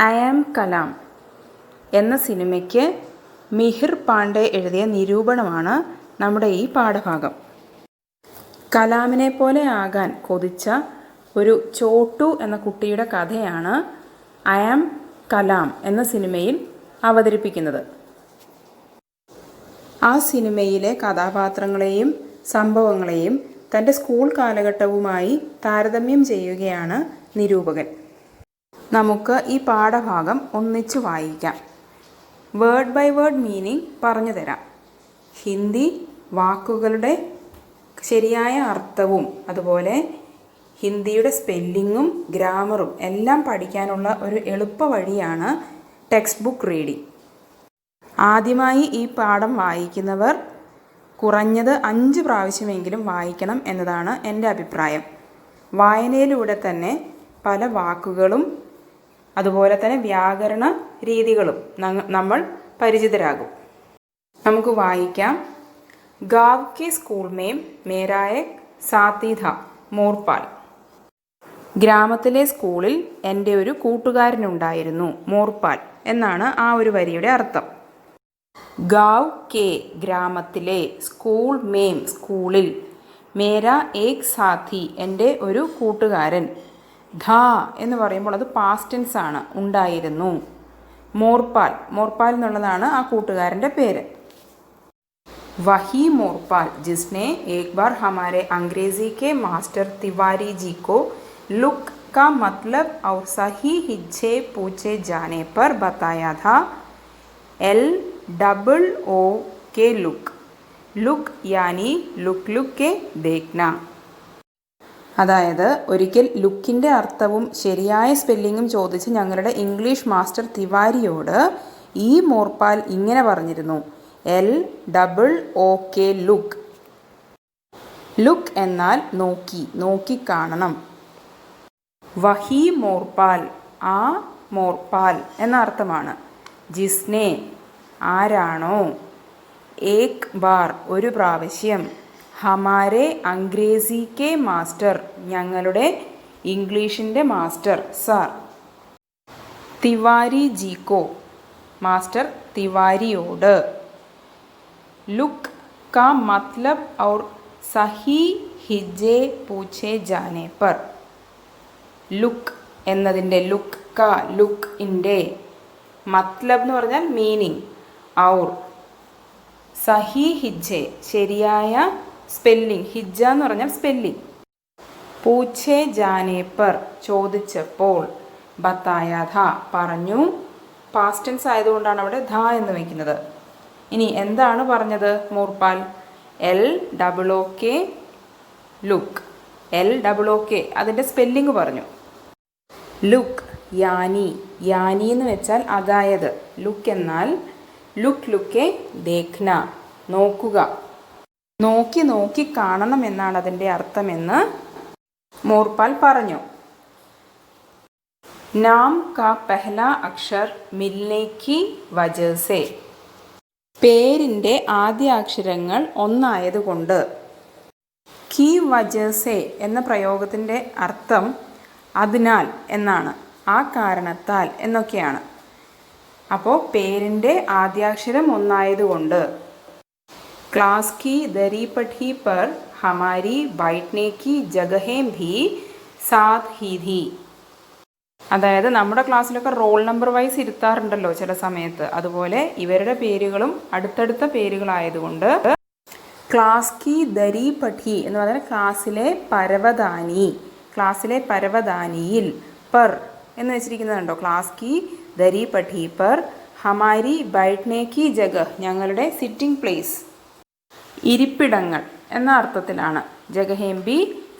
I am Kalam എന്ന സിനിമയ്ക്ക് മിഹിർ പാണ്ഡെ എഴുതിയ നിരൂപണമാണ് നമ്മുടെ ഈ പാഠഭാഗം. കലാമിനെ പോലെ ആകാൻ കൊതിച്ച ഒരു ചോട്ടു എന്ന കുട്ടിയുടെ കഥയാണ് ഐ ആം കലാം എന്ന സിനിമയിൽ അവതരിപ്പിക്കുന്നത്. ആ സിനിമയിലെ കഥാപാത്രങ്ങളെയും സംഭവങ്ങളെയും തൻ്റെ സ്കൂൾ കാലഘട്ടവുമായി താരതമ്യം ചെയ്യുകയാണ് നിരൂപകൻ. നമുക്ക് ഈ പാഠഭാഗം ഒന്നിച്ചു വായിക്കാം. വേർഡ് ബൈ വേർഡ് മീനിങ് പറഞ്ഞു തരാം. ഹിന്ദി വാക്കുകളുടെ ശരിയായ അർത്ഥവും അതുപോലെ ഹിന്ദിയുടെ സ്പെല്ലിങ്ങും ഗ്രാമറും എല്ലാം പഠിക്കാനുള്ള ഒരു എളുപ്പ വഴിയാണ് ടെക്സ്റ്റ് ബുക്ക് റീഡിംഗ്. ആദ്യമായി ഈ പാഠം വായിക്കുന്നവർ കുറഞ്ഞത് 5 പ്രാവശ്യമെങ്കിലും വായിക്കണം എന്നതാണ് എൻ്റെ അഭിപ്രായം. വായനയിലൂടെ തന്നെ പല വാക്കുകളും അതുപോലെ തന്നെ വ്യാകരണ രീതികളും നമ്മൾ പരിചിതരാകും. നമുക്ക് വായിക്കാം. ഗാവ് കെ സ്കൂൾ മേം മേരാ ഏക് സാത്തി ഥാ മോർപാൽ. ഗ്രാമത്തിലെ സ്കൂളിൽ എൻ്റെ ഒരു കൂട്ടുകാരനുണ്ടായിരുന്നു, മോർപാൽ എന്നാണ് ആ ഒരു വരിയുടെ അർത്ഥം. ഗാവ് കെ ഗ്രാമത്തിലെ, സ്കൂൾ മേം സ്കൂളിൽ, മേരാ ഏക് സാഥി എൻ്റെ ഒരു കൂട്ടുകാരൻ, ധാ എന്ന് പറയുമ്പോൾ അത് പാസ്റ്റ് ടെൻസ് ആണ്, ഉണ്ടായിരുന്നു. മോർപാൽ, മോർപാൽ എന്നുള്ളതാണ് ആ കൂട്ടുകാരൻ്റെ പേര്. വഹി മോർപാൽ ജിസ്നെ ഏക് ബാർ ഹമാരെ അംഗ്രേസി കെ മാസ്റ്റർ തിവാരി ജി കോ ലുക്ക് का मतलब और सही हिज्जे पूछे जाने पर बताया था. LOO के लुक, लुक यानी ലുക്ക് ലുക്ക് के देखना. അതായത് ഒരിക്കൽ ലുക്കിൻ്റെ അർത്ഥവും ശരിയായ സ്പെല്ലിങ്ങും ചോദിച്ച് ഞങ്ങളുടെ ഇംഗ്ലീഷ് മാസ്റ്റർ തിവാരിയോട് ഈ മോർപാൽ ഇങ്ങനെ പറഞ്ഞിരുന്നു. LOOK look. ലുക്ക് എന്നാൽ നോക്കി, നോക്കിക്കാണണം. വഹി മോർപാൽ, ആ മോർപാൽ എന്ന അർത്ഥമാണ്. ജിസ്നെ ആരാണോ, ഏക് ബാർ ഒരു പ്രാവശ്യം, ഹമാരെ അംഗ്രേസി കെ മാസ്റ്റർ ഞങ്ങളുടെ ഇംഗ്ലീഷിൻ്റെ മാസ്റ്റർ സാർ, തിവാരി ജിക്കോ മാസ്റ്റർ തിവാരിയോട്, ലുക്ക് കാ മത്ലബ് ഔർ സഹി ഹിജ്ജെ പൂछे जाने पर, ലുക്ക് എന്നതിൻ്റെ ലുക്ക് കാ ലുക്കിൻ്റെ, മത്ലബ് എന്ന് പറഞ്ഞാൽ മീനിങ്, ഔർ സഹി ഹിജ്ജെ ശരിയായ സ്പെല്ലിംഗ്, ഹിജ്ജ എന്ന് പറഞ്ഞാൽ സ്പെല്ലിംഗ്, പൂछे जाने पर ചോദിച്ചപ്പോൾ, ബത്തായ ധ പറഞ്ഞു, പാസ്റ്റ് ടെൻസ് ആയതുകൊണ്ടാണ് അവിടെ ധ എന്ന് വയ്ക്കുന്നത്. ഇനി എന്താണ് പറഞ്ഞത് മോർപാൽ? LOOK ലുക്ക്, LOOK അതിൻ്റെ സ്പെല്ലിംഗ് പറഞ്ഞു. ലുക്ക് യാനി, യാനി എന്ന് വെച്ചാൽ അതായത്, ലുക്ക് എന്നാൽ ലുക്ക് ലുക്കെ ദേഖ്ന നോക്കുക, നോക്കി നോക്കി കാണണം എന്നാണ് അതിൻ്റെ അർത്ഥമെന്ന് മോർപാൽ പറഞ്ഞു. നാം കാ പെഹ്ല അക്ഷർ മിൽനെ കി വജഹ സെ, പേരിൻ്റെ ആദ്യ അക്ഷരങ്ങൾ ഒന്നായതുകൊണ്ട്. കി വജഹ സെ എന്ന പ്രയോഗത്തിൻ്റെ അർത്ഥം അതിനാൽ എന്നാണ്, ആ കാരണത്താൽ എന്നൊക്കെയാണ്. അപ്പോൾ പേരിൻ്റെ ആദ്യാക്ഷരം ഒന്നായതുകൊണ്ട്. ക്ലാസ് की दरी पट्टी पर हमारी बैठने की जगहें भी साथ ही थी. അതായത് നമ്മുടെ ക്ലാസ്സിലൊക്കെ റോൾ നമ്പർ വൈസ് ഇരുത്താറുണ്ടല്ലോ ചില സമയത്ത്, അതുപോലെ ഇവരുടെ പേരുകളും അടുത്തടുത്ത പേരുകളായതുകൊണ്ട്. ക്ലാസ് की दरी पट्टी എന്ന് പറഞ്ഞാൽ ക്ലാസ്സിലെ പരവതാനി, ക്ലാസ്സിലെ പരവതാനിയിൽ, പർ എന്ന് വെച്ചിരിക്കുന്നതുണ്ടോ, ക്ലാസ് की दरी पट्टी पर हमारी बैठने की जगह ഞങ്ങളുടെ സിറ്റിംഗ് പ്ലേസ്, ഇരിപ്പിടങ്ങൾ എന്ന അർത്ഥത്തിലാണ്. ജഗഹേം ബി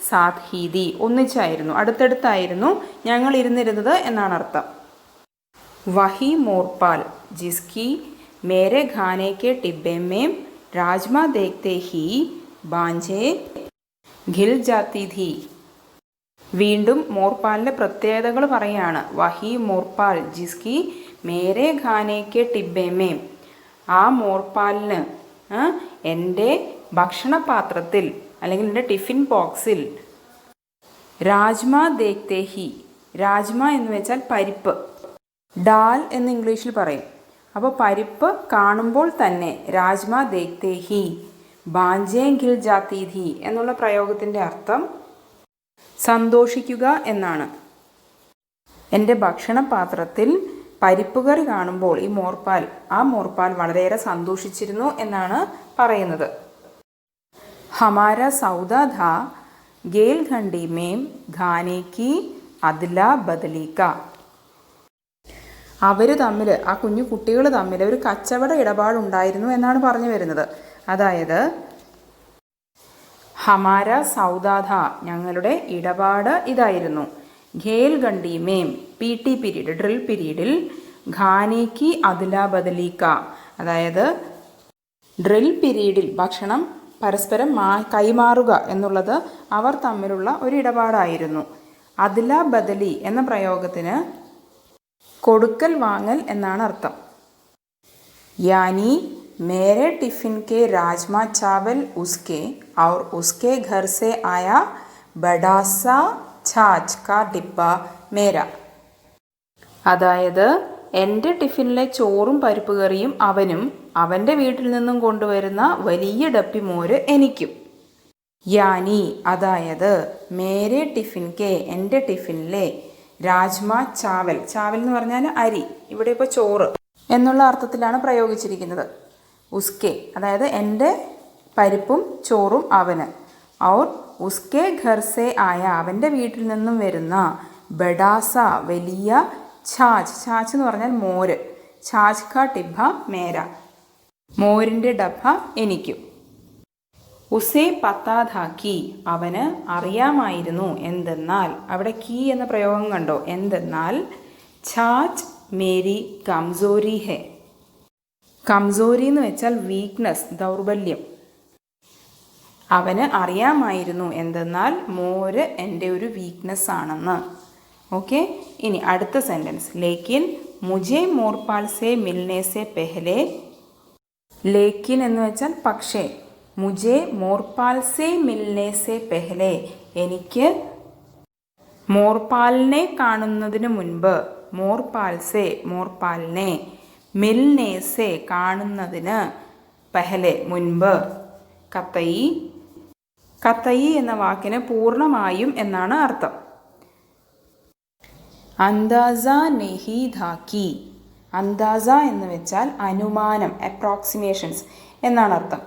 സാത്ത് ഹീതി ഒന്നിച്ചായിരുന്നു, അടുത്തടുത്തായിരുന്നു ഞങ്ങൾ ഇരുന്നിരുന്നത് എന്നാണ് അർത്ഥം. വഹി മോർപാൽ ജിസ്കി മേരെ ഖാനെ K ടിബ്ബെ ma'am rajma ദേഖ്തെ he ബാഞ്ചെ Gill ജാത്തി ഥി. വീണ്ടും മോർപാലിൻ്റെ പ്രത്യേകതകൾ പറയാണ്. വഹി മോർപാൽ ജിസ്കി മേരെ ഖാനെ കെ ടിബ്ബെ മേം, ആ മോർപാലിന് എൻ്റെ ഭക്ഷണപാത്രത്തിൽ അല്ലെങ്കിൽ എൻ്റെ ടിഫിൻ ബോക്സിൽ, രാജ്മ ദേഖ്തെ ഹി, രാജ്മ എന്ന് വെച്ചാൽ പരിപ്പ്, ഡാൽ എന്ന് ഇംഗ്ലീഷിൽ പറയും. അപ്പോൾ പരിപ്പ് കാണുമ്പോൾ തന്നെ രാജ്മ ദേഖ്തേ ഹി ബാഞ്ചേ ഖിൽ ജാത്തി ഥി എന്നുള്ള പ്രയോഗത്തിൻ്റെ അർത്ഥം സന്തോഷിക്കുക എന്നാണ്. എൻ്റെ ഭക്ഷണപാത്രത്തിൽ പരിപ്പ് കറി കാണുമ്പോൾ ആ മോർപ്പാൽ വളരെയേറെ സന്തോഷിച്ചിരുന്നു എന്നാണ് പറയുന്നത്. ഹമാര സൗദാ ഥാ ഗേൽ ഘണ്ടി മേം ഖാനെ കി അദ്ല ബദലി കാ. അവർ തമ്മിൽ, ആ കുഞ്ഞു കുട്ടികൾ തമ്മിൽ ഒരു കച്ചവട ഇടപാടുണ്ടായിരുന്നു എന്നാണ് പറഞ്ഞു വരുന്നത്. അതായത് ഹമാര സൗദാധ ഞങ്ങളുടെ ഇടപാട് ഇതായിരുന്നു. ഖേൽ ഗണ്ടി മേം PT പീരീഡ് ഡ്രിൽ പീരീഡിൽ ഖാനേക്ക് അദ്ല ബദലിക്ക, അതായത് ഡ്രിൽ പീരീഡിൽ ഭക്ഷണം പരസ്പരം കൈമാറുക എന്നുള്ളത് അവർ തമ്മിലുള്ള ഒരു ഇടപാടായിരുന്നു. അദ്ല ബദലി എന്ന പ്രയോഗത്തിന് കൊടുക്കൽ വാങ്ങൽ എന്നാണ് അർത്ഥം. യാനി മേരെ ടിഫിൻ കെ രാജ്മ ചാവൽ ഉസ്കെ और उसके घर से आया बड़ा सा छाछ का डिब्बा मेरा. അതായത് എൻ്റെ ടിഫിനിലെ ചോറും പരിപ്പ് കറിയും അവനും അവൻ്റെ വീട്ടിൽ നിന്നും കൊണ്ടുവരുന്ന വലിയ ഡപ്പി മോര് എനിക്കും. യാനി അതായത് മേരെ ടിഫിൻ കെ എൻ്റെ ടിഫിനിലെ രാജ്മ ചാവൽ, ചാവൽ എന്ന് പറഞ്ഞാൽ അരി, ഇവിടെ ഇപ്പോൾ ചോറ് എന്നുള്ള അർത്ഥത്തിലാണ് പ്രയോഗിച്ചിരിക്കുന്നത്. ഉസ്കെ അതായത് എൻ്റെ പരിപ്പും ചോറും അവന്, ഔർ ഉസ്കെ ഘർ സേ ആയ അവൻ്റെ വീട്ടിൽ നിന്നും വരുന്ന ബഡാസ വലിയ ഛാച്ച്, ഛാച്ച് എന്ന് പറഞ്ഞാൽ മോര്, ഛാച്ച് കാ ടിബ്ബ മേര മോരിൻ്റെ ഡബ്ബ എനിക്കും. ഉസേ പത്താധാക്കി അവന് അറിയാമായിരുന്നു, എന്തെന്നാൽ, അവിടെ കീ എന്ന പ്രയോഗം കണ്ടോ, എന്തെന്നാൽ ഛാച്ച് മേരി കംസോരി ഹെ. കംസോരി എന്ന് വെച്ചാൽ വീക്ക്നെസ്, ദൗർബല്യം. അവന് അറിയാമായിരുന്നു, എന്തെന്നാൽ മോര് എൻ്റെ ഒരു വീക്ക്നെസ് ആണെന്ന്. ഓക്കെ, ഇനി അടുത്ത സെൻറ്റൻസ്. ലേക്കിൻ മുझे മോർപാൽ say Milne say പെഹലെ. ലേക്കിൻ എന്ന് വെച്ചാൽ പക്ഷേ, മുझे മോർപാൽ സേ മിൽനെ സേ പെഹലെ എനിക്ക് മോർപാലിനെ കാണുന്നതിന് മുൻപ്, മോർപാൽ സേ മോർപാലിനെ, മിൽനെ സേ കാണുന്നതിന്, പെഹലെ മുൻപ്, കത്തയി, കത്തയി എന്ന വാക്കിന് പൂർണ്ണമായും എന്നാണ് അർത്ഥം. അന്ദാസ നെഹി ധാക്കി, അന്ദാസ എന്ന് വെച്ചാൽ അനുമാനം, അപ്രോക്സിമേഷൻസ് എന്നാണ് അർത്ഥം.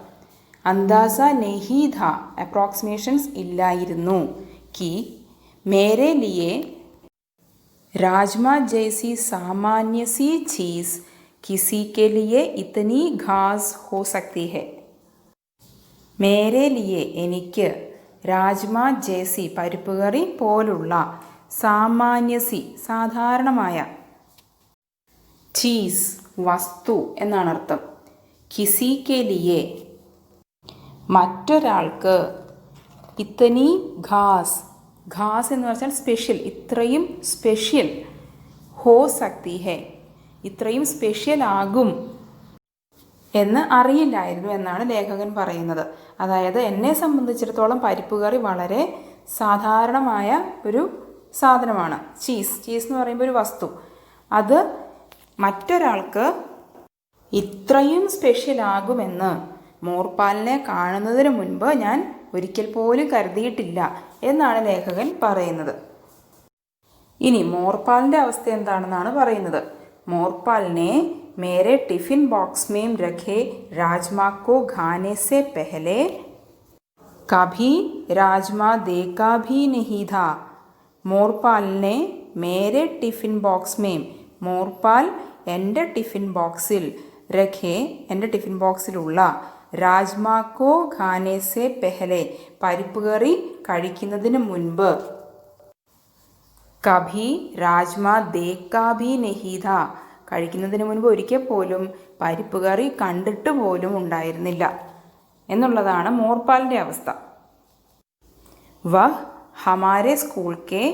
അന്ദാസ നെഹി ധാ അപ്രോക്സിമേഷൻസ് ഇല്ലായിരുന്നു. കി മേരെ ലിയെ രാജ്മ ജൈസി സാമാന്യ സി ചീസ് കിസി കെ ലിയെ ഇത്തനി ഖാസ് ഹോ സക്തി ഹെ. മേരെ ലിയെ എനിക്ക്, രാജ്മ ജേസി പരിപ്പ് കറി പോലുള്ള, സാമാന്യസി സാധാരണമായ, ചീസ് വസ്തു എന്നാണ് അർത്ഥം. കിസി കെ ലിയെ മറ്റൊരാൾക്ക്, ഇത്തനി ഖാസ്, ഖാസ് എന്ന് പറഞ്ഞാൽ സ്പെഷ്യൽ, ഇത്രയും സ്പെഷ്യൽ, ഹോ സക്തി ഹെ ഇത്രയും സ്പെഷ്യൽ ആകും എന്ന് അറിയില്ലായിരുന്നു എന്നാണ് ലേഖകൻ പറയുന്നത്. അതായത് എന്നെ സംബന്ധിച്ചിടത്തോളം പരിപ്പ് കറി വളരെ സാധാരണമായ ഒരു സാധനമാണ്. ചീസ് എന്ന് പറയുമ്പോൾ ഒരു വസ്തു, അത് മറ്റൊരാൾക്ക് ഇത്രയും സ്പെഷ്യൽ ആകുമെന്ന് മോർപാലിനെ കാണുന്നതിന് മുൻപ് ഞാൻ ഒരിക്കൽ പോലും കരുതിയിട്ടില്ല എന്നാണ് ലേഖകൻ പറയുന്നത്. ഇനി മോർപാലിൻ്റെ അവസ്ഥ എന്താണെന്നാണ് പറയുന്നത്. മോർപാലിനെ मेरे टिफ़िन बॉक्स में रखे राजमा को खाने से पहले कभी राजमा देखा भी नहीं था. मोरपाल ने मेरे टिफ़िन बॉक्स में, മോർപാൽ എൻ്റെ ടിഫിൻ ബോക്സിൽ, രഖേ എൻ്റെ ടിഫിൻ ബോക്സിലുള്ള, രാജ്മാക്കോ ഖാനെ സെ പെഹലെ പരിപ്പ് കറി കഴിക്കുന്നതിന് മുൻപ്, കഭി രാജ്മ ദേക്കാ ഭി നഹീ ഥാ കഴിക്കുന്നതിന് മുൻപ് ഒരിക്കൽ പോലും പരിപ്പ് കറി കണ്ടിട്ട് പോലും ഉണ്ടായിരുന്നില്ല എന്നുള്ളതാണ് മോർപാലിൻ്റെ അവസ്ഥ. വഹ് ഹമാരെ സ്കൂൾ കെ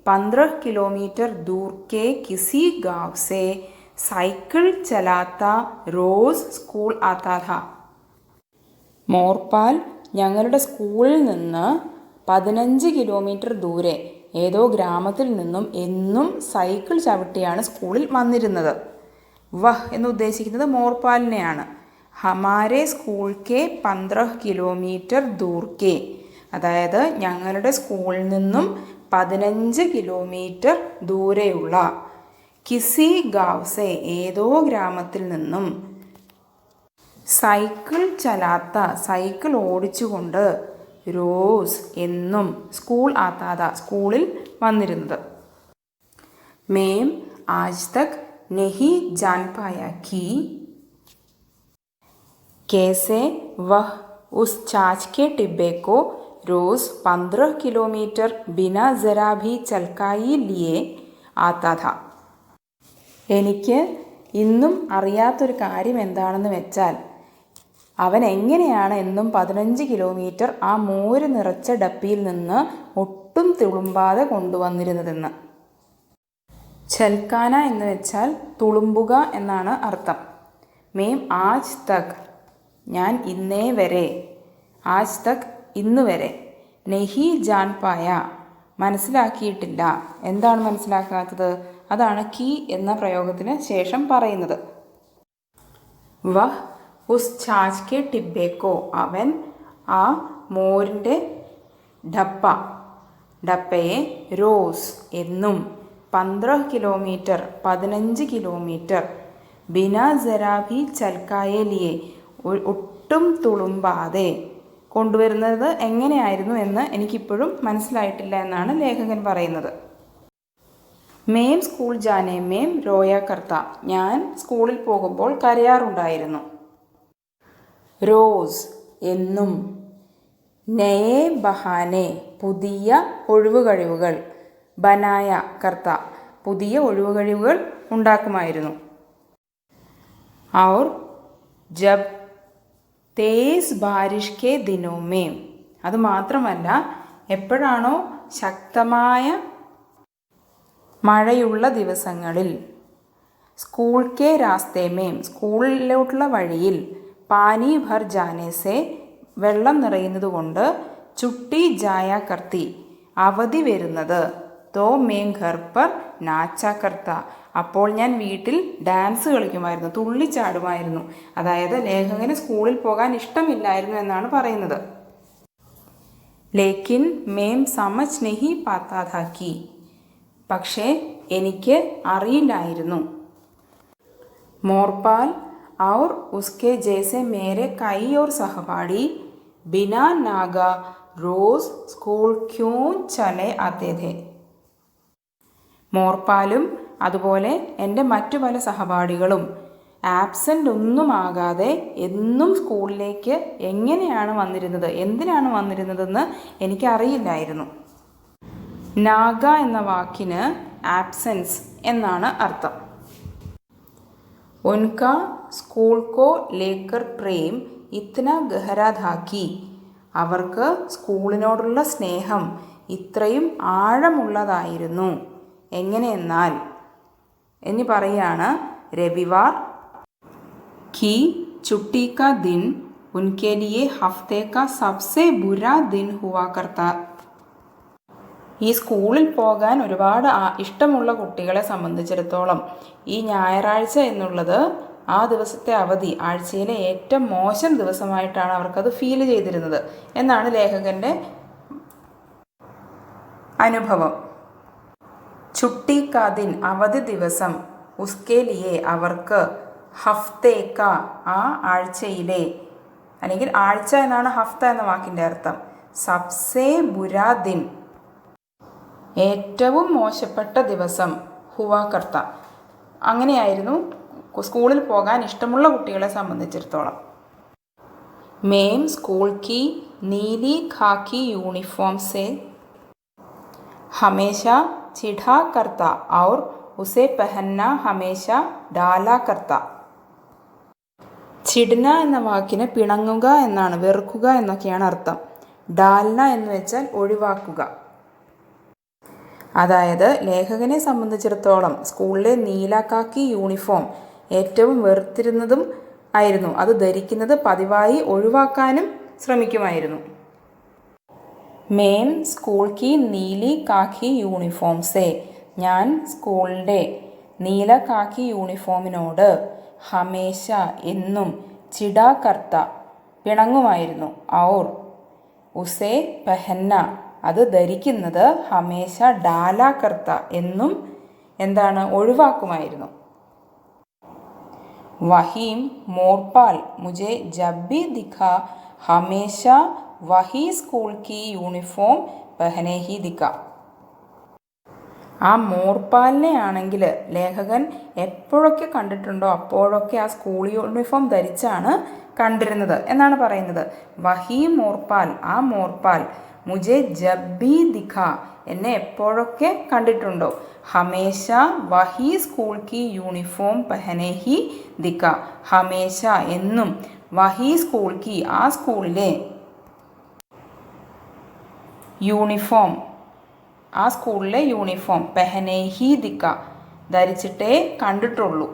15 കിലോമീറ്റർ ദൂർ കെ കിസി ഗാവ് സെ സൈക്കിൾ ചലാത്ത റോസ് സ്കൂൾ ആത്താ ഥാ. മോർപാൽ ഞങ്ങളുടെ സ്കൂളിൽ നിന്ന് 15 കിലോമീറ്റർ ദൂരെ ഏതോ ഗ്രാമത്തിൽ നിന്നും എന്നും സൈക്കിൾ ചവിട്ടിയാണ് സ്കൂളിൽ വന്നിരുന്നത്. വഹ് എന്ന് ഉദ്ദേശിക്കുന്നത് മോർപാലിനെയാണ്. ഹമാരെ സ്കൂൾ കെ 15 കിലോമീറ്റർ ദൂർ കെ, അതായത് ഞങ്ങളുടെ സ്കൂളിൽ നിന്നും 15 കിലോമീറ്റർ ദൂരെയുള്ള, കിസി ഗാവ് സെ ഏതോ ഗ്രാമത്തിൽ നിന്നും, സൈക്കിൾ ചലാത്ത സൈക്കിൾ ഓടിച്ചുകൊണ്ട്, रोज എന്നും സ്കൂൾ ആത്താത സ്കൂളിൽ വന്നിരുന്നത്. മേം ആജ് തക് नहीं जान पाया कि कैसे वह उस छाछ के डिब्बे को रोज 15 किलोमीटर बिना जरा भी चलकाई लिए आता था. എനിക്ക് ഇന്നും അറിയാത്തൊരു കാര്യം എന്താണെന്ന് വെച്ചാൽ അവൻ എങ്ങനെയാണ് എന്നും 15 കിലോമീറ്റർ ആ മോര് നിറച്ച ഡപ്പിയിൽ നിന്ന് ഒട്ടും തുളുമ്പാതെ കൊണ്ടുവന്നിരുന്നതെന്ന്. ഛൽക്കാന എന്ന് വെച്ചാൽ തുളുമ്പുക എന്നാണ് അർത്ഥം. മേം ആജ് തക് ഞാൻ ഇന്നേ വരെ, ആജ് തക് ഇന്ന് വരെ, നെഹി ജാൻ പായ മനസ്സിലാക്കിയിട്ടില്ല. എന്താണ് മനസ്സിലാക്കാത്തത്? അതാണ് കി എന്ന പ്രയോഗത്തിന് ശേഷം പറയുന്നത്. വഹ് ഉസ് ഛാച്ച് കെ ടിബ്ബേക്കോ അവൻ ആ മോരിൻ്റെ ഡപ്പയെ റോസ് എന്നും 15 കിലോമീറ്റർ 15 കിലോമീറ്റർ ബിനാ ജരാഭി ചൽക്കായെ ലിയെ ഒട്ടും തുളുമ്പാതെ കൊണ്ടുവരുന്നത് എങ്ങനെയായിരുന്നു എന്ന് എനിക്കിപ്പോഴും മനസ്സിലായിട്ടില്ല എന്നാണ് ലേഖകൻ പറയുന്നത്. മേം സ്കൂൾ ജാനെ മേം റോയ കർത്ത ഞാൻ സ്കൂളിൽ പോകുമ്പോൾ കരയാറുണ്ടായിരുന്നു. റോസ് എന്നും, നയേ ബഹാനെ പുതിയ ഒഴിവുകഴിവുകൾ, ബനായ കർത്ത പുതിയ ഒഴിവുകഴിവുകൾ ഉണ്ടാക്കുമായിരുന്നു. ഔർ ജബ് തേസ് ബാരിഷ് കെ ദിനോ മേം അതുമാത്രമല്ല എപ്പോഴാണോ ശക്തമായ മഴയുള്ള ദിവസങ്ങളിൽ, സ്കൂൾ കെ രാസ്തേ മേം സ്കൂളിലോട്ടുള്ള വഴിയിൽ, പാനി ഭർ ജാനെ സെ വെള്ളം നിറയുന്നത് കൊണ്ട്, ചുട്ടി ജായ കർത്തി അവധി വരുന്നത്, തോ മേം ഘർ പർ നാച്ച കർത്ത അപ്പോൾ ഞാൻ വീട്ടിൽ ഡാൻസ് കളിക്കുമായിരുന്നു, തുള്ളിച്ചാടുമായിരുന്നു. അതായത് ലേഖകന് സ്കൂളിൽ പോകാൻ ഇഷ്ടമില്ലായിരുന്നു എന്നാണ് പറയുന്നത്. ലേക്കിൻ മേം സമജ് നഹി പാത്താ ഥാ കി പക്ഷേ എനിക്ക് അറിയില്ലായിരുന്നു. മോർപാൽ और उसके जैसे मेरे कई और सहपाठी बिना नागा रोज स्कूल क्यों चले आते थे. മോർപാലും അതുപോലെ എൻ്റെ മറ്റു പല സഹപാഠികളും ആബ്സെൻ്റ് ഒന്നുമാകാതെ എന്നും സ്കൂളിലേക്ക് എങ്ങനെയാണ് വന്നിരുന്നത്, എന്തിനാണ് വന്നിരുന്നതെന്ന് എനിക്കറിയില്ലായിരുന്നു. നാഗ എന്ന വാക്കിന് ആബ്സെൻസ് എന്നാണ് അർത്ഥം. ഉൻകാ സ്കൂൾ കോ ലേക്കർ പ്രേം ഇത്ന ഗഹരാ ഥാ കി അവർക്ക് സ്കൂളിനോടുള്ള സ്നേഹം ഇത്രയും ആഴമുള്ളതായിരുന്നു. എങ്ങനെയെന്നാൽ എന്ന് പറയാണ്, രവിവാർ की छुट्टी का दिन उनके लिए हफ्ते का सबसे बुरा दिन हुआ करता. ഈ സ്കൂളിൽ പോകാൻ ഒരുപാട് ഇഷ്ടമുള്ള കുട്ടികളെ സംബന്ധിച്ചിടത്തോളം ഈ ഞായറാഴ്ച എന്നുള്ളത് ആ ദിവസത്തെ അവധി ആഴ്ചയിലെ ഏറ്റവും മോശം ദിവസമായിട്ടാണ് അവർക്കത് ഫീൽ ചെയ്തിരുന്നത് എന്നാണ് ലേഖകൻ്റെ അനുഭവം. छुट्टी का दिन അവധി ദിവസം, ഉസ്കെ ലിയെ അവർക്ക്, ഹഫ്തേക്ക ആ ആഴ്ചയിലെ, അല്ലെങ്കിൽ ആഴ്ച എന്നാണ് ഹഫ്ത എന്ന വാക്കിൻ്റെ അർത്ഥം, സബ്സേ ബുരാ ദിൻ ഏറ്റവും മോശപ്പെട്ട ദിവസം, ഹുവാ കർത്ത അങ്ങനെയായിരുന്നു സ്കൂളിൽ പോകാൻ ഇഷ്ടമുള്ള കുട്ടികളെ സംബന്ധിച്ചിടത്തോളം. മേം സ്കൂൾ കി നീലി ഖാക്കി യൂണിഫോം സെ ഹമേശ ചിढ़ा करता और उसे पहनना हमेशा डाला करता. ചിഡ്ന എന്ന വാക്കിന് പിണങ്ങുക എന്നാണ്, വെറുക്കുക എന്നൊക്കെയാണ് അർത്ഥം. ഡാൽന എന്ന് വെച്ചാൽ ഒഴിവാക്കുക. അതായത് ലേഖകനെ സംബന്ധിച്ചിടത്തോളം സ്കൂളിലെ നീലക്കാക്കി യൂണിഫോം ഏറ്റവും വെറുത്തിരുന്നതും ആയിരുന്നു. അത് ധരിക്കുന്നത് പതിവായി ഒഴിവാക്കാനും ശ്രമിക്കുമായിരുന്നു. മേം സ്കൂൾ കി നീലി കാക്കി യൂണിഫോം സേ, ഞാൻ സ്കൂളിൻ്റെ നീല കാക്കി യൂണിഫോമിനോട് ഹമേശ എന്നും ചിടാ കർത്ത പിണങ്ങുമായിരുന്നു. ഔർ ഉസേ പെഹന്ന അത് ധരിക്കുന്നത് ഹമേശ ഡാലാ കർത്ത എന്നും എന്താണ് ഒഴിവാക്കുമായിരുന്നു. വഹീം മോർപാൽ മുझे जब भी दिखा हमेशा वही स्कूल की യൂണിഫോം പഹനെ ഹി ദിക്ക. ആ മോർപാലിനെ ആണെങ്കിൽ ലേഖകൻ എപ്പോഴൊക്കെ കണ്ടിട്ടുണ്ടോ അപ്പോഴൊക്കെ ആ സ്കൂൾ യൂണിഫോം ധരിച്ചാണ് കണ്ടിരുന്നത് എന്നാണ് പറയുന്നത്. വഹി മോർപാൽ, ആ മോർപാൽ മുझे जब भी दिखा എന്നെ എപ്പോഴൊക്കെ കണ്ടിട്ടുണ്ടോ ഹമേശ വഹി സ്കൂൾ കി യൂണിഫോം പഹനെ ഹി ദിക്ക, ഹമേശ എന്നും വഹി സ്കൂൾ കി ആ സ്കൂളിലെ യൂണിഫോം, ആ സ്കൂളിലെ യൂണിഫോം പെഹനെ ഹി ദിക്ക ധരിച്ചിട്ടേ കണ്ടിട്ടുള്ളൂ.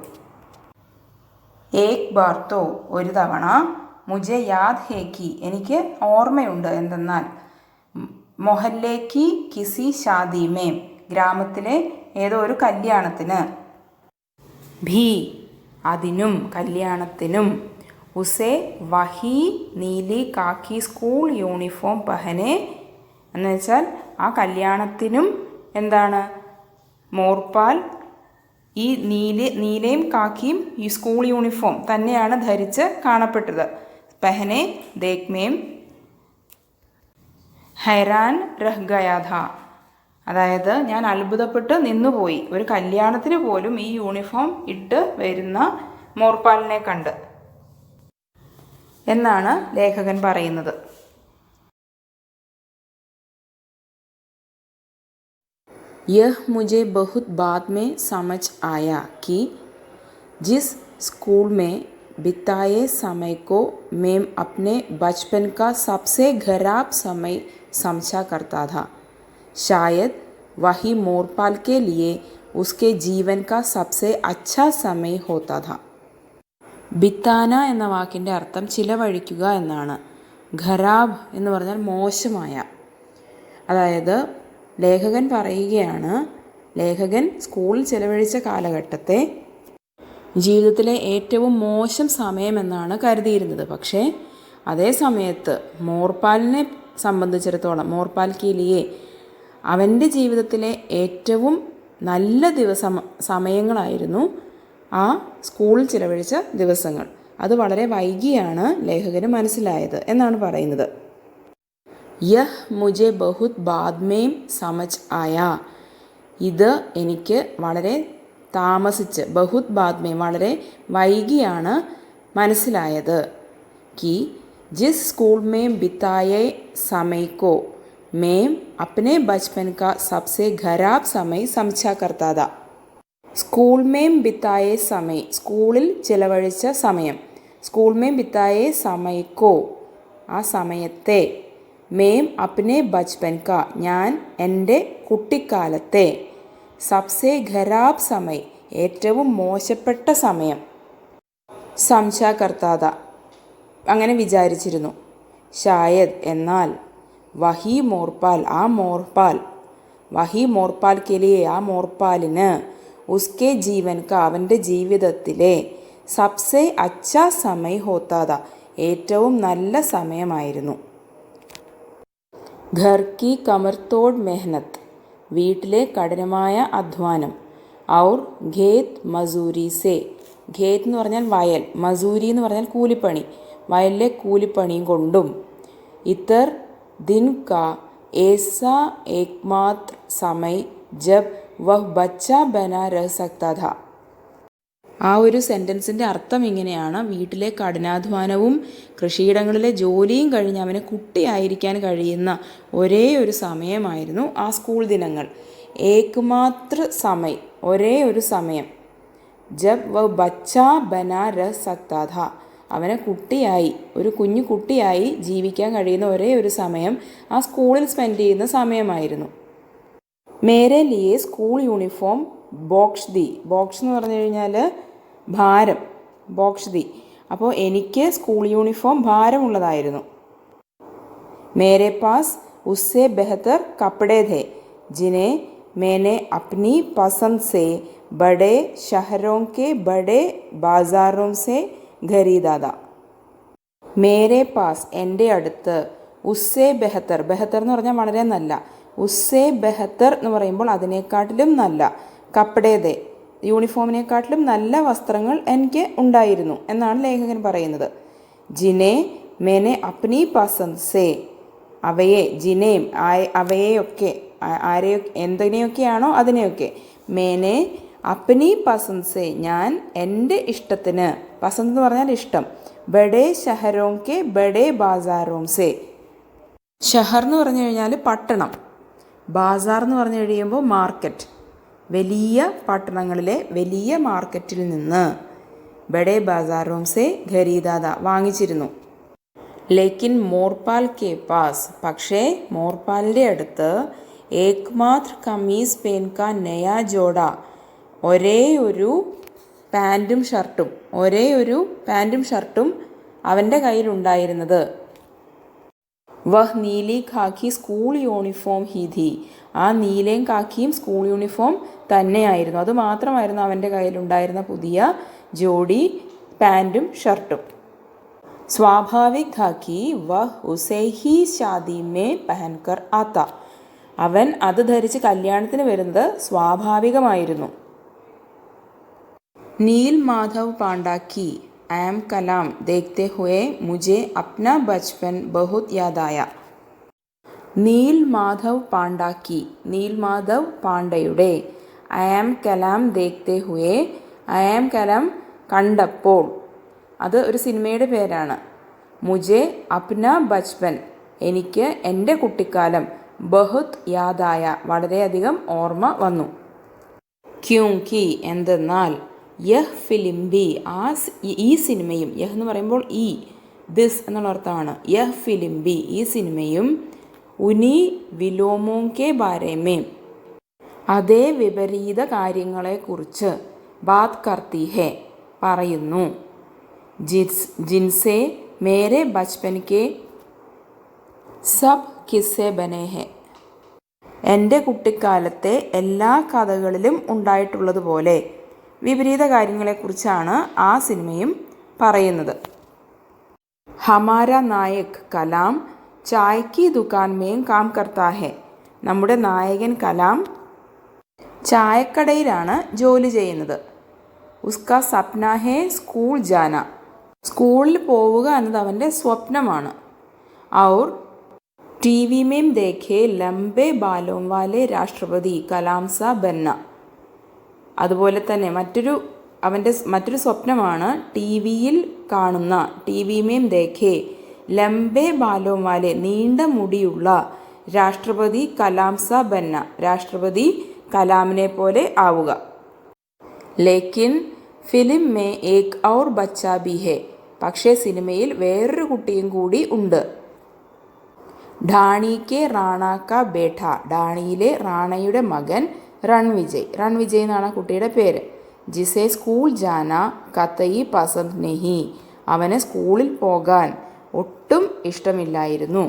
ഏക് ബാർ തോ ഒരു തവണ, മുझे യാദ് ഹേ കി എനിക്ക് ഓർമ്മയുണ്ട് എന്തെന്നാൽ, മൊഹല്ലെ കി കിസി ഷാദി മേം ഗ്രാമത്തിലെ ഏതോ ഒരു കല്യാണത്തിന്, ഭീ അതിനും കല്യാണത്തിനും, ഉസേ വഹി നീലി കാക്കി സ്കൂൾ യൂണിഫോം പഹനെ എന്ന് വെച്ചാൽ ആ കല്യാണത്തിനും എന്താണ് മോർപാൽ ഈ നീലയും കാക്കിയും ഈ സ്കൂൾ യൂണിഫോം തന്നെയാണ് ധരിച്ച് കാണപ്പെട്ടത്. പഹനെ ദേഖ് മേം ഹൈറാൻ രഹ് ഗയാ ഥാ, അതായത് ഞാൻ അത്ഭുതപ്പെട്ട് നിന്നുപോയി, ഒരു കല്യാണത്തിന് പോലും ഈ യൂണിഫോം ഇട്ട് വരുന്ന മോർപാലിനെ കണ്ട് എന്നാണ് ലേഖകൻ പറയുന്നത്. यह मुझे बहुत बाद में समझ आया कि जिस स्कूल में बिताए समय को मैं अपने बचपन का सबसे खराब समय समझा करता था, शायद वही मोरपाल के लिए उसके जीवन का सबसे अच्छा समय होता था. ബിത്താന എന്ന വാക്കിൻ്റെ അർത്ഥം ചിലവഴിക്കുക എന്നാണ്. ഖരാബ് എന്ന് പറഞ്ഞാൽ മോശമായ. അതായത് ലേഖകൻ പറയുകയാണ്, ലേഖകൻ സ്കൂളിൽ ചിലവഴിച്ച കാലഘട്ടത്തെ ജീവിതത്തിലെ ഏറ്റവും മോശം സമയമെന്നാണ് കരുതിയിരുന്നത്. പക്ഷേ അതേ സമയത്ത് മോർപാലിനെ സംബന്ധിച്ചിടത്തോളം, മോർപാൽ കീലിയെ അവൻ്റെ ജീവിതത്തിലെ ഏറ്റവും നല്ല സമയങ്ങളായിരുന്നു ആ സ്കൂളിൽ ചിലവഴിച്ച ദിവസങ്ങൾ. അത് വളരെ വൈകിയാണ് ലേഖകന് മനസ്സിലായത് എന്നാണ് പറയുന്നത്. യഹ് മുझे बहुत बाद में समझ आया, ഇത് എനിക്ക് വളരെ താമസിച്ച്, ബഹുത് ബാദ് മേ വളരെ വൈകിയാണ് മനസ്സിലായത്. कि जिस स्कूल में बिताए समय को मैं अपने बचपन का सबसे खराब समय समझा करता था. സ്കൂൾ മേം ബിത്തായെ സമയ് സ്കൂളിൽ ചിലവഴിച്ച സമയം, സ്കൂൾ മേം ബിത്തായെ സമയ്ക്കോ ആ സമയത്തെ, മേം അപ്നെ ബച്പൻ കാ ഞാൻ എൻ്റെ കുട്ടിക്കാലത്തെ, സബ്സെ ഖരാബ് സമയ് ഏറ്റവും മോശപ്പെട്ട സമയം, സംശാ കർത്താത അങ്ങനെ വിചാരിച്ചിരുന്നു. ഷായദ് എന്നാൽ, വഹി മോർപാൽ ആ മോർപാൽ, വഹി മോർപാൽ കെലിയെ ആ മോർപാലിന്, ഉസ്കെ ജീവൻ കാ അവൻ്റെ ജീവിതത്തിലെ, സബ്സെ അച്ഛാ സമയ് ഹോത്താത ഏറ്റവും നല്ല സമയമായിരുന്നു. ഘർ കി കമർത്തോഡ് മെഹനത്ത് വീട്ടിലെ കഠിനമായ അധ്വാനം, ഔർ ഖേത് മസൂരി സേ ഖേത് എന്ന് പറഞ്ഞാൽ വയൽ, മസൂരി എന്ന് പറഞ്ഞാൽ കൂലിപ്പണി, വയലിലെ കൂലിപ്പണിയും കൊണ്ടും, ഇത്തർ ദിൻ കാ ഏസാ ഏക്മാത്ര സമയ് ജബ് വഹ് ബച്ച ബനാ രഹ് സക്താ ഥാ. ആ ഒരു സെൻറ്റൻസിൻ്റെ അർത്ഥം ഇങ്ങനെയാണ്, വീട്ടിലെ കഠിനാധ്വാനവും കൃഷിയിടങ്ങളിലെ ജോലിയും കഴിഞ്ഞ് അവന് കുട്ടിയായിരിക്കാൻ കഴിയുന്ന ഒരേ ഒരു സമയമായിരുന്നു ആ സ്കൂൾ ദിനങ്ങൾ. ഏക്മാത്ര സമയ് ഒരേ ഒരു സമയം, ജബ് വ ബച്ചാ ബനാ രഹ് സക്താ ഥാ അവനെ കുട്ടിയായി, ഒരു കുഞ്ഞു കുട്ടിയായി ജീവിക്കാൻ കഴിയുന്ന ഒരേ ഒരു സമയം ആ സ്കൂളിൽ സ്പെൻഡ് ചെയ്യുന്ന സമയമായിരുന്നു. മേരെ ലിയെ സ്കൂൾ യൂണിഫോം ബോക്സ് ദി, ബോക്സ് എന്ന് പറഞ്ഞു കഴിഞ്ഞാൽ ഭാരം, ബോക്സ് ദി, അപ്പോൾ എനിക്ക് സ്കൂൾ യൂണിഫോം ഭാരമുള്ളതായിരുന്നു. മേരെ പാസ് उससे बेहतर कपड़े थे जिन्हें मैंने अपनी पसंद से बड़े शहरों के बड़े बाज़ारों से खरीदा था. മേരെ പാസ് എൻ്റെ അടുത്ത്, ഉസ്സേ ബെഹത്തർ, ബെഹത്തർ എന്ന് പറഞ്ഞാൽ വളരെ നല്ല, ഉസ്സേ ബെഹത്തർ എന്ന് പറയുമ്പോൾ അതിനേക്കാട്ടിലും നല്ല, കപ്പടേതെ യൂണിഫോമിനെക്കാട്ടിലും നല്ല വസ്ത്രങ്ങൾ എനിക്ക് ഉണ്ടായിരുന്നു എന്നാണ് ലേഖകൻ പറയുന്നത്. ജിനെ മേനെ അപ്നി പസന്ദ് സേ, അവയെ, ജിനേം അവയെയൊക്കെ, ആരെയൊക്കെ എന്തിനെയൊക്കെയാണോ അതിനെയൊക്കെ, മേനെ അപ്നി പസന്ദ് സേ ഞാൻ എൻ്റെ ഇഷ്ടത്തിന്, പസന്ദ് എന്ന് പറഞ്ഞാൽ ഇഷ്ടം, ബഡേ ഷഹരോം കെ ബഡേ ബാസാരോം സേ, ഷഹർ എന്ന് പറഞ്ഞു കഴിഞ്ഞാൽ പട്ടണം, ബാസാർ എന്ന് പറഞ്ഞു കഴിയുമ്പോൾ മാർക്കറ്റ്, വലിയ പട്ടണങ്ങളിലെ വലിയ മാർക്കറ്റിൽ നിന്ന്, ബഡേ ബാസാരോം സേ ഖരീദാദ വാങ്ങിച്ചിരുന്നു. ലേക്കിൻ മോർപാൽ കെ പാസ്, പക്ഷേ മോർപാലിൻ്റെ അടുത്ത് ഏക്മാത്ര കമീസ് പേൻ കാ നയാ ജോഡ, ഒരേ ഒരു പാൻറ്റും ഷർട്ടും അവൻ്റെ കയ്യിലുണ്ടായിരുന്നത്. വഹ് Neeli Khakee school uniform he ഥി, ആ നീലയും കാക്കിയും സ്കൂൾ യൂണിഫോം തന്നെയായിരുന്നു, അതുമാത്രമായിരുന്നു അവൻ്റെ കയ്യിലുണ്ടായിരുന്ന പുതിയ ജോഡി പാൻറ്റും ഷർട്ടും. സ്വാഭാവിക് ഖാക്കി വഹ് ഉസേ ഹി ഷാദി മേ പെഹൻകർ ആത്ത, അവൻ അത് ധരിച്ച് കല്യാണത്തിന് വരുന്നത് സ്വാഭാവികമായിരുന്നു. नील माधव पांडा की आम कलाम देखते हुए मुझे अपना बचपन बहुत याद आया. നീൽ മാധവ് പാണ്ഡാക്കി, നീൽ മാധവ് പാണ്ഡയുടെ, ആം കലാം ദേഖ്തേ ഹുവേ, ആം കലാം കണ്ടപ്പോൾ, അത് ഒരു സിനിമയുടെ പേരാണ്. മുജെ അപ്ന ബച്പൻ, എനിക്ക് എൻ്റെ കുട്ടിക്കാലം, ബഹുത് യാദായ, വളരെയധികം ഓർമ്മ വന്നു. ക്യൂങ്കി എന്തെന്നാൽ, യഹ് ഫിലിം ബി, ഈ സിനിമയും, യഹ് എന്ന് പറയുമ്പോൾ ഈ, ദിസ് എന്നുള്ള അർത്ഥമാണ്, യഹ് ഫിലിം ബി, ഈ സിനിമയും, ഉനി വിലോമോം കെ ബാരേമേ, അതേ വിപരീത കാര്യങ്ങളെക്കുറിച്ച്, ബാത് കർത്തി ഹെ പറയുന്നു, ജിൻസെ മേരെ ബച്പൻ കെ സബ് കിസ്സെ ബനെ ഹെ, എൻ്റെ കുട്ടിക്കാലത്തെ എല്ലാ കഥകളിലും ഉണ്ടായിട്ടുള്ളതുപോലെ വിപരീത കാര്യങ്ങളെക്കുറിച്ചാണ് ആ സിനിമയും പറയുന്നത്. ഹമാര നായക് കലാം ചായ് കി ദുകാൻ മേം കാം കർത്താ ഹെ, നമ്മുടെ നായകൻ കലാം ചായക്കടയിലാണ് ജോലി ചെയ്യുന്നത്. ഉസ്കാ സപ്ന ഹെ സ്കൂൾ ജാന, സ്കൂളിൽ പോവുക എന്നത് അവൻ്റെ സ്വപ്നമാണ്. ഔർ ടി വി മേം ദേഖേ ലംബെ ബാലോം വാലെ രാഷ്ട്രപതി കലാം സാ ബന്ന, അതുപോലെ തന്നെ അവൻ്റെ മറ്റൊരു സ്വപ്നമാണ് ടി വിയിൽ കാണുന്ന, ടി വി മേം ദേഖേ ലംബെ ബാലോം വാലെ, നീണ്ട മുടിയുള്ള രാഷ്ട്രപതി കലാം സാ ബന്ന, രാഷ്ട്രപതി കലാമിനെ പോലെ ആവുക. ലേക്കിൻ ഫിലിം മേ ഏക് ഔർ ബച്ചാ ബി ഹെ, പക്ഷേ സിനിമയിൽ വേറൊരു കുട്ടിയും കൂടി ഉണ്ട്. ഢാണി കെ റാണ കാ ബേഠ, ഢാണിയിലെ റാണയുടെ മകൻ രൺവിജയ്, രൺവിജയ് എന്നാണ് കുട്ടിയുടെ പേര്. ജിസെ സ്കൂൾ ജാന കത്തയി പസന്ദ് നെഹി, അവന് സ്കൂളിൽ പോകാൻ ഒട്ടും ഇഷ്ടമില്ലായിരുന്നു.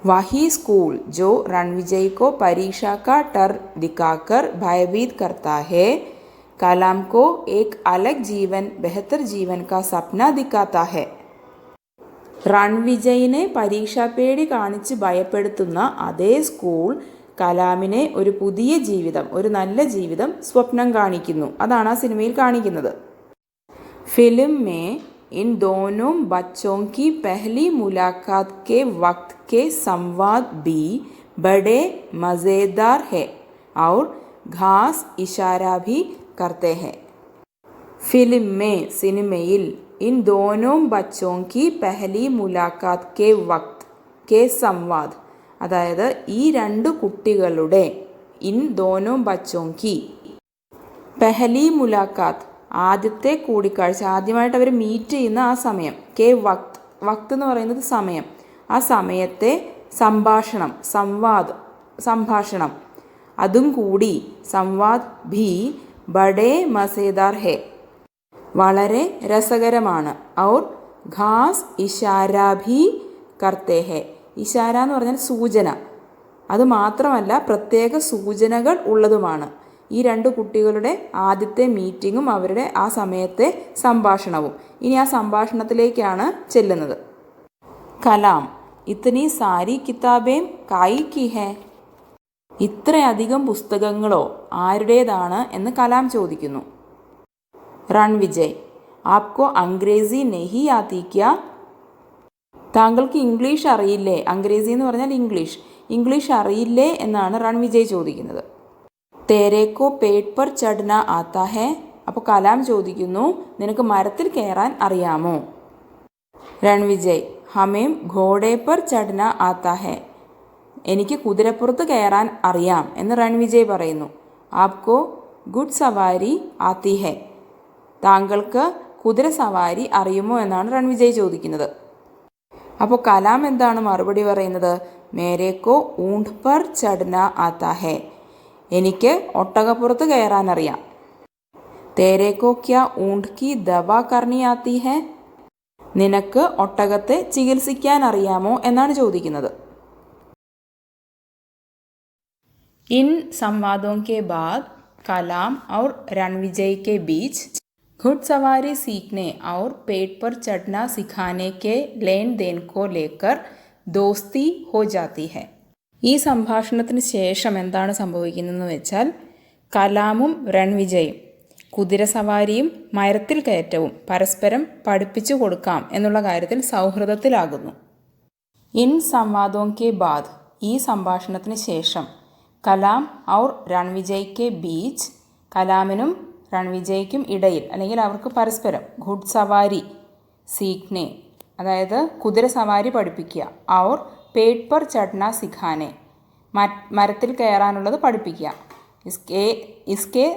വഹി സ്കൂൾ ജോ रणविजय को परीक्षा का डर दिखाकर भयभीत करता है, कलाम को एक अलग जीवन, बेहतर जीवन का सपना दिखाता है. റൺവിജയിനെ പരീക്ഷാപ്പേടി കാണിച്ച് ഭയപ്പെടുത്തുന്ന അതേ സ്കൂൾ കലാമിനെ ഒരു പുതിയ ജീവിതം, ഒരു നല്ല ജീവിതം സ്വപ്നം കാണിക്കുന്നു. അതാണ് ആ സിനിമയിൽ കാണിക്കുന്നത്. ഫിലിം മേ इन दोनों बच्चों की पहली मुलाकात के वक्त के संवाद भी बड़े मज़ेदार है और खास इशारा भी करते हैं. फिल्म में, सिनेमയിൽ, इन दोनों बच्चों की पहली मुलाकात के वक्त के संवाद, അതായത് ഈ രണ്ട് കുട്ടികളുടെ, ഇൻ ദോനോ ബച്ചോം കി, പെഹലി മുലാഖാത്ത്, ആദ്യത്തെ കൂടിക്കാഴ്ച, ആദ്യമായിട്ട് അവർ മീറ്റ് ചെയ്യുന്ന ആ സമയം, കെ വക്ത്, വക്ത് എന്ന് പറയുന്നത് സമയം, ആ സമയത്തെ സംഭാഷണം, സംഭാഷണം, അതും കൂടി, സംവാദ് ഭി ബഡേ മസേദാർ ഹെ, വളരെ രസകരമാണ്. ഔർ ഖാസ് ഇഷാര ഭി കർത്തേ ഹെ, ഇഷാര എന്ന് പറഞ്ഞാൽ സൂചന. അത് മാത്രമല്ല പ്രത്യേക സൂചനകൾ ഉള്ളതുമാണ്. ഈ രണ്ട് കുട്ടികളുടെ ആദ്യത്തെ മീറ്റിങ്ങും അവരുടെ ആ സമയത്തെ സംഭാഷണവും. ഇനി ആ സംഭാഷണത്തിലേക്കാണ് ചെല്ലുന്നത്. കലാം, ഇത്തനി സാരി കിതാബേം കായി കി ഹേ? ഇത്രയധികം പുസ്തകങ്ങളോ ആരുടേതാണ് എന്ന് കലാം ചോദിക്കുന്നു. റൺവിജയ്, ആപ്കോ അംഗ്രേസി നെഹി ആതി ക്യാ? താങ്കൾക്ക് ഇംഗ്ലീഷ് അറിയില്ലേ? അംഗ്രേസി എന്ന് പറഞ്ഞാൽ ഇംഗ്ലീഷ് അറിയില്ലേ എന്നാണ് റൺവിജയ് ചോദിക്കുന്നത്. തേരേക്കോ പേട്ട് പർ ചഡ്ന ആത്താ ഹേ? അപ്പോൾ കലാം ചോദിക്കുന്നു, നിനക്ക് മരത്തിൽ കയറാൻ അറിയാമോ? റൺവിജയ്, ഹമേം ഘോഡേ പർ ചഡ്ന ആത്താ ഹേ. എനിക്ക് കുതിരപ്പുറത്ത് കയറാൻ അറിയാം എന്ന് റൺവിജയ് പറയുന്നു. ആപ്കോ ഗുഡ് സവാരി ആത്തി ഹേ? താങ്കൾക്ക് കുതിര സവാരി അറിയുമോ എന്നാണ് റൺവിജയ് ചോദിക്കുന്നത്. അപ്പോൾ കലാം എന്താണ് മറുപടി പറയുന്നത്? മേരേക്കോ ഊണ്ട് പർ ചഡ്ന ആത്താ ഹേ. എനിക്ക് ഒട്ടകപ്പുറത്ത് കയറാൻ അറിയാം. തേരേക്കോ ക്യാ ഊണ്ട് കി ദവാ കർണി ആത്തി ഹേ? നിനക്ക് ഒട്ടകത്തെ ചികിത്സിക്കാൻ അറിയാമോ എന്നാണ് ചോദിക്കുന്നത്. इन संवादों के बाद कलाम और रणविजय के बीच घुड़सवारी सीखने और पेट पर चढ़ना सिखाने के लेन देन को लेकर दोस्ती हो जाती है. ഈ സംഭാഷണത്തിന് ശേഷം എന്താണ് സംഭവിക്കുന്നതെന്ന് വെച്ചാൽ കലാമും റൺവിജയും കുതിരസവാരിയും മരത്തിൽ കയറ്റവും പരസ്പരം പഠിപ്പിച്ചു കൊടുക്കാം എന്നുള്ള കാര്യത്തിൽ സൗഹൃദത്തിലാകുന്നു. ഇൻ സംവാദോं के बाद, ഈ സംഭാഷണത്തിന് ശേഷം കലാം ഔർ റൺവിജയ്ക്ക് ബീച്ച്, കലാമിനും റൺവിജയ്ക്കും ഇടയിൽ അല്ലെങ്കിൽ അവർക്ക് പരസ്പരം ഘുഡ് സവാരി സീഖ്നെ, അതായത് കുതിര സവാരി പഠിപ്പിക്കുക, ഔർ പേട്ട് പർ ചഡ്ന സിഖാനെ, മരത്തിൽ കയറാനുള്ളത് പഠിപ്പിക്കുക, ഇസ്കെ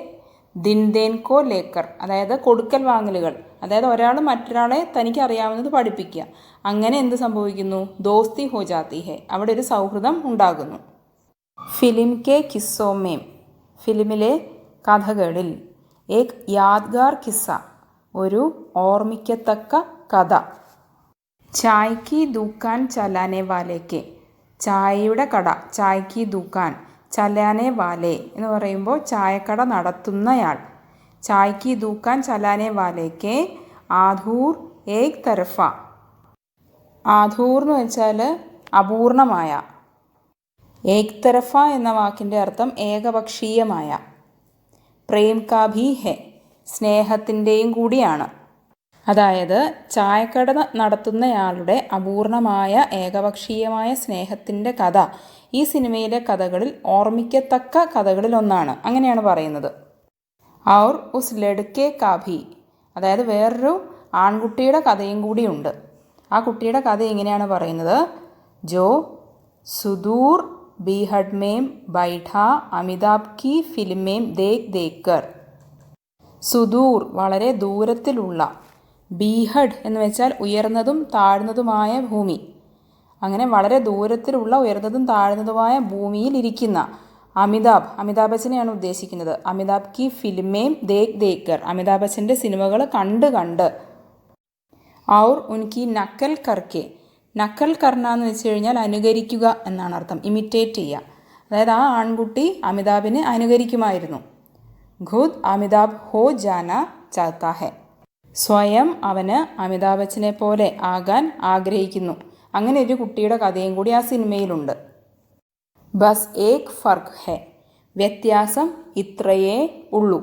ദിൻദേൻ കോ ലേക്കർ, അതായത് കൊടുക്കൽ വാങ്ങലുകൾ, അതായത് ഒരാൾ മറ്റൊരാളെ തനിക്ക് അറിയാവുന്നത് പഠിപ്പിക്കുക. അങ്ങനെ എന്ത് സംഭവിക്കുന്നു? ദോസ്തി ഹോ ജാത്തി ഹെ, അവിടെ ഒരു സൗഹൃദം ഉണ്ടാകുന്നു. ഫിലിം കെ കിസ്സോമേം, ഫിലിമിലെ കഥകളിൽ ഏക് യാദ്ഗാർ കിസ്സ, ഒരു ഓർമ്മിക്കത്തക്ക കഥ. ചായ് കി ദുക്കാൻ ചലാനെ വാലേക്കെ, ചായയുടെ കട, ചായ് കി ദുക്കാൻ, ചലാനെ വാലെ എന്ന് പറയുമ്പോൾ ചായക്കട നടത്തുന്നയാൾ. ചായ് കി ദുക്കാൻ ചലാനെ വാലേക്കെ ആധൂർ ഏക് തരഫ, ആധൂർ എന്ന് വെച്ചാൽ അപൂർണമായ, ഏക് തരഫ എന്ന വാക്കിൻ്റെ അർത്ഥം ഏകപക്ഷീയമായ. പ്രേം കാ ഭി ഹെ, സ്നേഹത്തിൻ്റെയും കൂടിയാണ്. അതായത് ചായക്കട നടത്തുന്നയാളുടെ അപൂർണമായ ഏകപക്ഷീയമായ സ്നേഹത്തിൻ്റെ കഥ ഈ സിനിമയിലെ കഥകളിൽ ഓർമ്മിക്കത്തക്ക കഥകളിൽ ഒന്നാണ്. അങ്ങനെയാണ് പറയുന്നത്. ഔർ ഉസ് ലഡ്കെ കാ ഭി, അതായത് വേറൊരു ആൺകുട്ടിയുടെ കഥയും കൂടിയുണ്ട്. ആ കുട്ടിയുടെ കഥ എങ്ങനെയാണ് പറയുന്നത്? ജോ സുദൂർ ബീഹഡ് മേം ബൈഠ അമിതാഭ് കി ഫിലിമേം ദേഖ് ദേക്കർ, സുദൂർ വളരെ ദൂരത്തിലുള്ള, ബീഹഡ് എന്ന് വെച്ചാൽ ഉയർന്നതും താഴ്ന്നതുമായ ഭൂമി, അങ്ങനെ വളരെ ദൂരത്തിലുള്ള ഉയർന്നതും താഴ്ന്നതുമായ ഭൂമിയിൽ ഇരിക്കുന്ന അമിതാഭ് ബച്ചനെയാണ് ഉദ്ദേശിക്കുന്നത്. അമിതാഭ് കി ഫിലിമേം ദേഖ് ദേക്കർ, അമിതാഭ് ബച്ചൻ്റെ സിനിമകൾ കണ്ട് ഔർ ഉൻകി നക്കൽ കർക്കെ, നക്കൽ കർണ എന്ന് വെച്ച് കഴിഞ്ഞാൽ അനുകരിക്കുക എന്നാണ് അർത്ഥം, ഇമിറ്റേറ്റ് ചെയ്യുക. അതായത് ആ ആൺകുട്ടി അമിതാഭിനെ അനുകരിക്കുമായിരുന്നു. ഖുദ് അമിതാഭ് ഹോ ജാന ചാഹത്താ ഹെ, സ്വയം അവന് അമിതാഭ് ബച്ചനെ പോലെ ആകാൻ ആഗ്രഹിക്കുന്നു. അങ്ങനെ ഒരു കുട്ടിയുടെ കഥയും കൂടി ആ സിനിമയിലുണ്ട്. ബസ് ഏക് ഫർക്ക് ഹെ, വ്യത്യാസം ഇത്രയേ ഉള്ളൂ.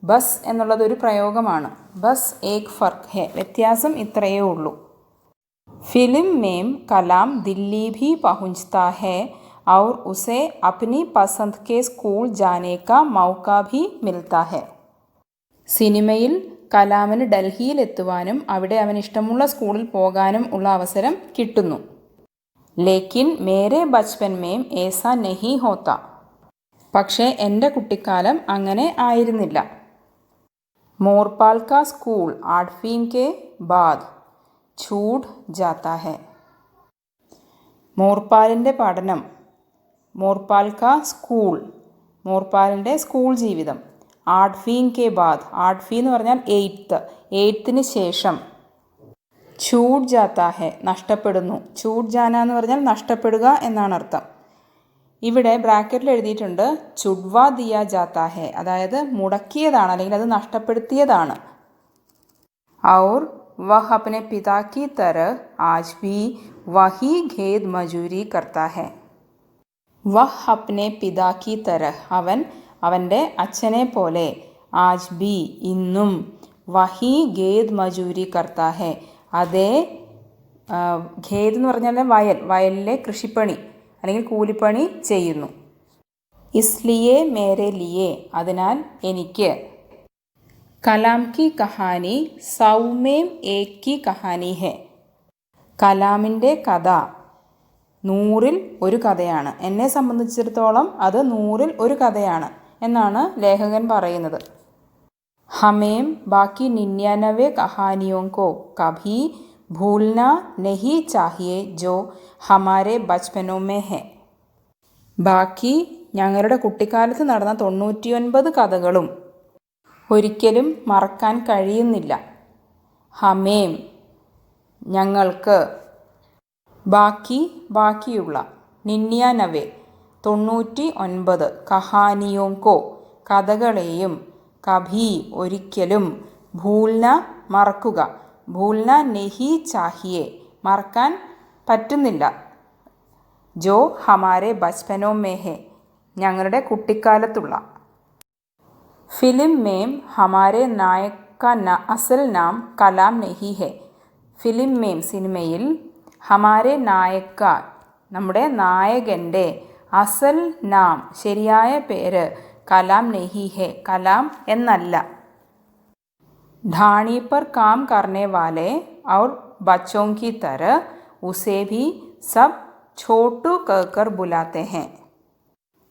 ബസ് എന്നുള്ളത് ഒരു പ്രയോഗമാണ്. ബസ് ഏക് ഫർക്ക് ഹെ, വ്യത്യാസം ഇത്രയേ ഉള്ളൂ. फिल्म में कलाम दिल्ली भी पहुंचता है और उसे अपनी पसंद के स्कूल जाने का मौका भी मिलता है. സിനിമയിൽ കലാമിന് ഡൽഹിയിൽ എത്തുവാനും അവിടെ അവന് ഇഷ്ടമുള്ള സ്കൂളിൽ പോകാനും ഉള്ള അവസരം കിട്ടുന്നു. ലേക്കിൻ മേരെ ബച്പൻ മേം ഏസാ നഹി ഹോത്ത, പക്ഷേ എൻ്റെ കുട്ടിക്കാലം അങ്ങനെ ആയിരുന്നില്ല. മോർപാൽ കാ സ്കൂൾ 8വീं के बाद छूट जाता है. മോർപാലിൻ്റെ പഠനം, മോർപാൽ കാ സ്കൂൾ, മോർപാലിൻ്റെ സ്കൂൾ ജീവിതം, 8വീं के बाद, 8വീं എന്ന് പറഞ്ഞാൽ 8th, 8th ശേഷം, छूट जाता है നഷ്ടപ്പെടുന്നു. छूट जाना എന്ന് പറഞ്ഞാൽ നഷ്ടപ്പെടുക എന്നാണ് അർത്ഥം. ഇവിടെ ബ്രാക്കറ്റിൽ എഴുതിയിട്ടുണ്ട് ചുഡ്വാ ദിയ ജാത്ത ഹെ, അതായത് മുടക്കിയതാണ് അല്ലെങ്കിൽ അത് നഷ്ടപ്പെടുത്തിയതാണ്. और वह अपने पिता की तरह आज भी वही खेत मजूरी करता है. വഹ് അപ്നെ പിതാ കി തരഹ്, അവൻ അവൻ്റെ അച്ഛനെ പോലെ, ആജ് ബി ഇന്നും, വഹി ഖേത് മജൂരി കർത്താ ഹെ, അതേ ഖേത് എന്ന് പറഞ്ഞാൽ വയലിലെ കൃഷിപ്പണി അല്ലെങ്കിൽ കൂലിപ്പണി ചെയ്യുന്നു. ഇസ്ലിയെ മേരെ ലിയെ, അതിനാൽ എനിക്ക്. കലാം കി കഹാനി സൗമേം ഏക് കി കഹാനി ഹെ, കലാമിൻ്റെ കഥ 100-ൽ ഒരു കഥയാണ്. എന്നെ സംബന്ധിച്ചിടത്തോളം അത് 100-ൽ ഒരു കഥയാണ് എന്നാണ് ലേഖകൻ പറയുന്നത്. ഹമേം ബാക്കി 99 കഹാനിയോं को कभी भूलना नहीं चाहिए जो हमारे बचपनों में है. ബാക്കി ഞങ്ങളുടെ കുട്ടിക്കാലത്ത് നടന്ന 99 കഥകളും ഒരിക്കലും മറക്കാൻ കഴിയുന്നില്ല. ഹമേം ഞങ്ങൾക്ക്, ബാക്കി ബാക്കിയുള്ള, 99 99 കഹാനിയോങ്കോ കഥകളെയും, കഭി ഒരിക്കലും, ഭൂൽന മറക്കുക, ഭൂൽന നെഹി ചാഹിയെ മറക്കാൻ പറ്റുന്നില്ല, ജോ ഹമാരെ ബച്പനോ മേ ഹെ ഞങ്ങളുടെ കുട്ടിക്കാലത്തുള്ള. ഫിലിം മേം ഹമാരെ നായക അസൽ നാം കലാം നെഹി ഹെ, ഫിലിം മേം സിനിമയിൽ, ഹമാരെ നായക നമ്മുടെ നായകൻ്റെ, അസൽ നാം ശരിയായ പേര്, കലാം നെഹി ഹെ കലാം എന്നല്ല. ढाणी पर काम करने वाले और बच्चों की तरह उसे भी सब छोटू कहकर बुलाते हैं.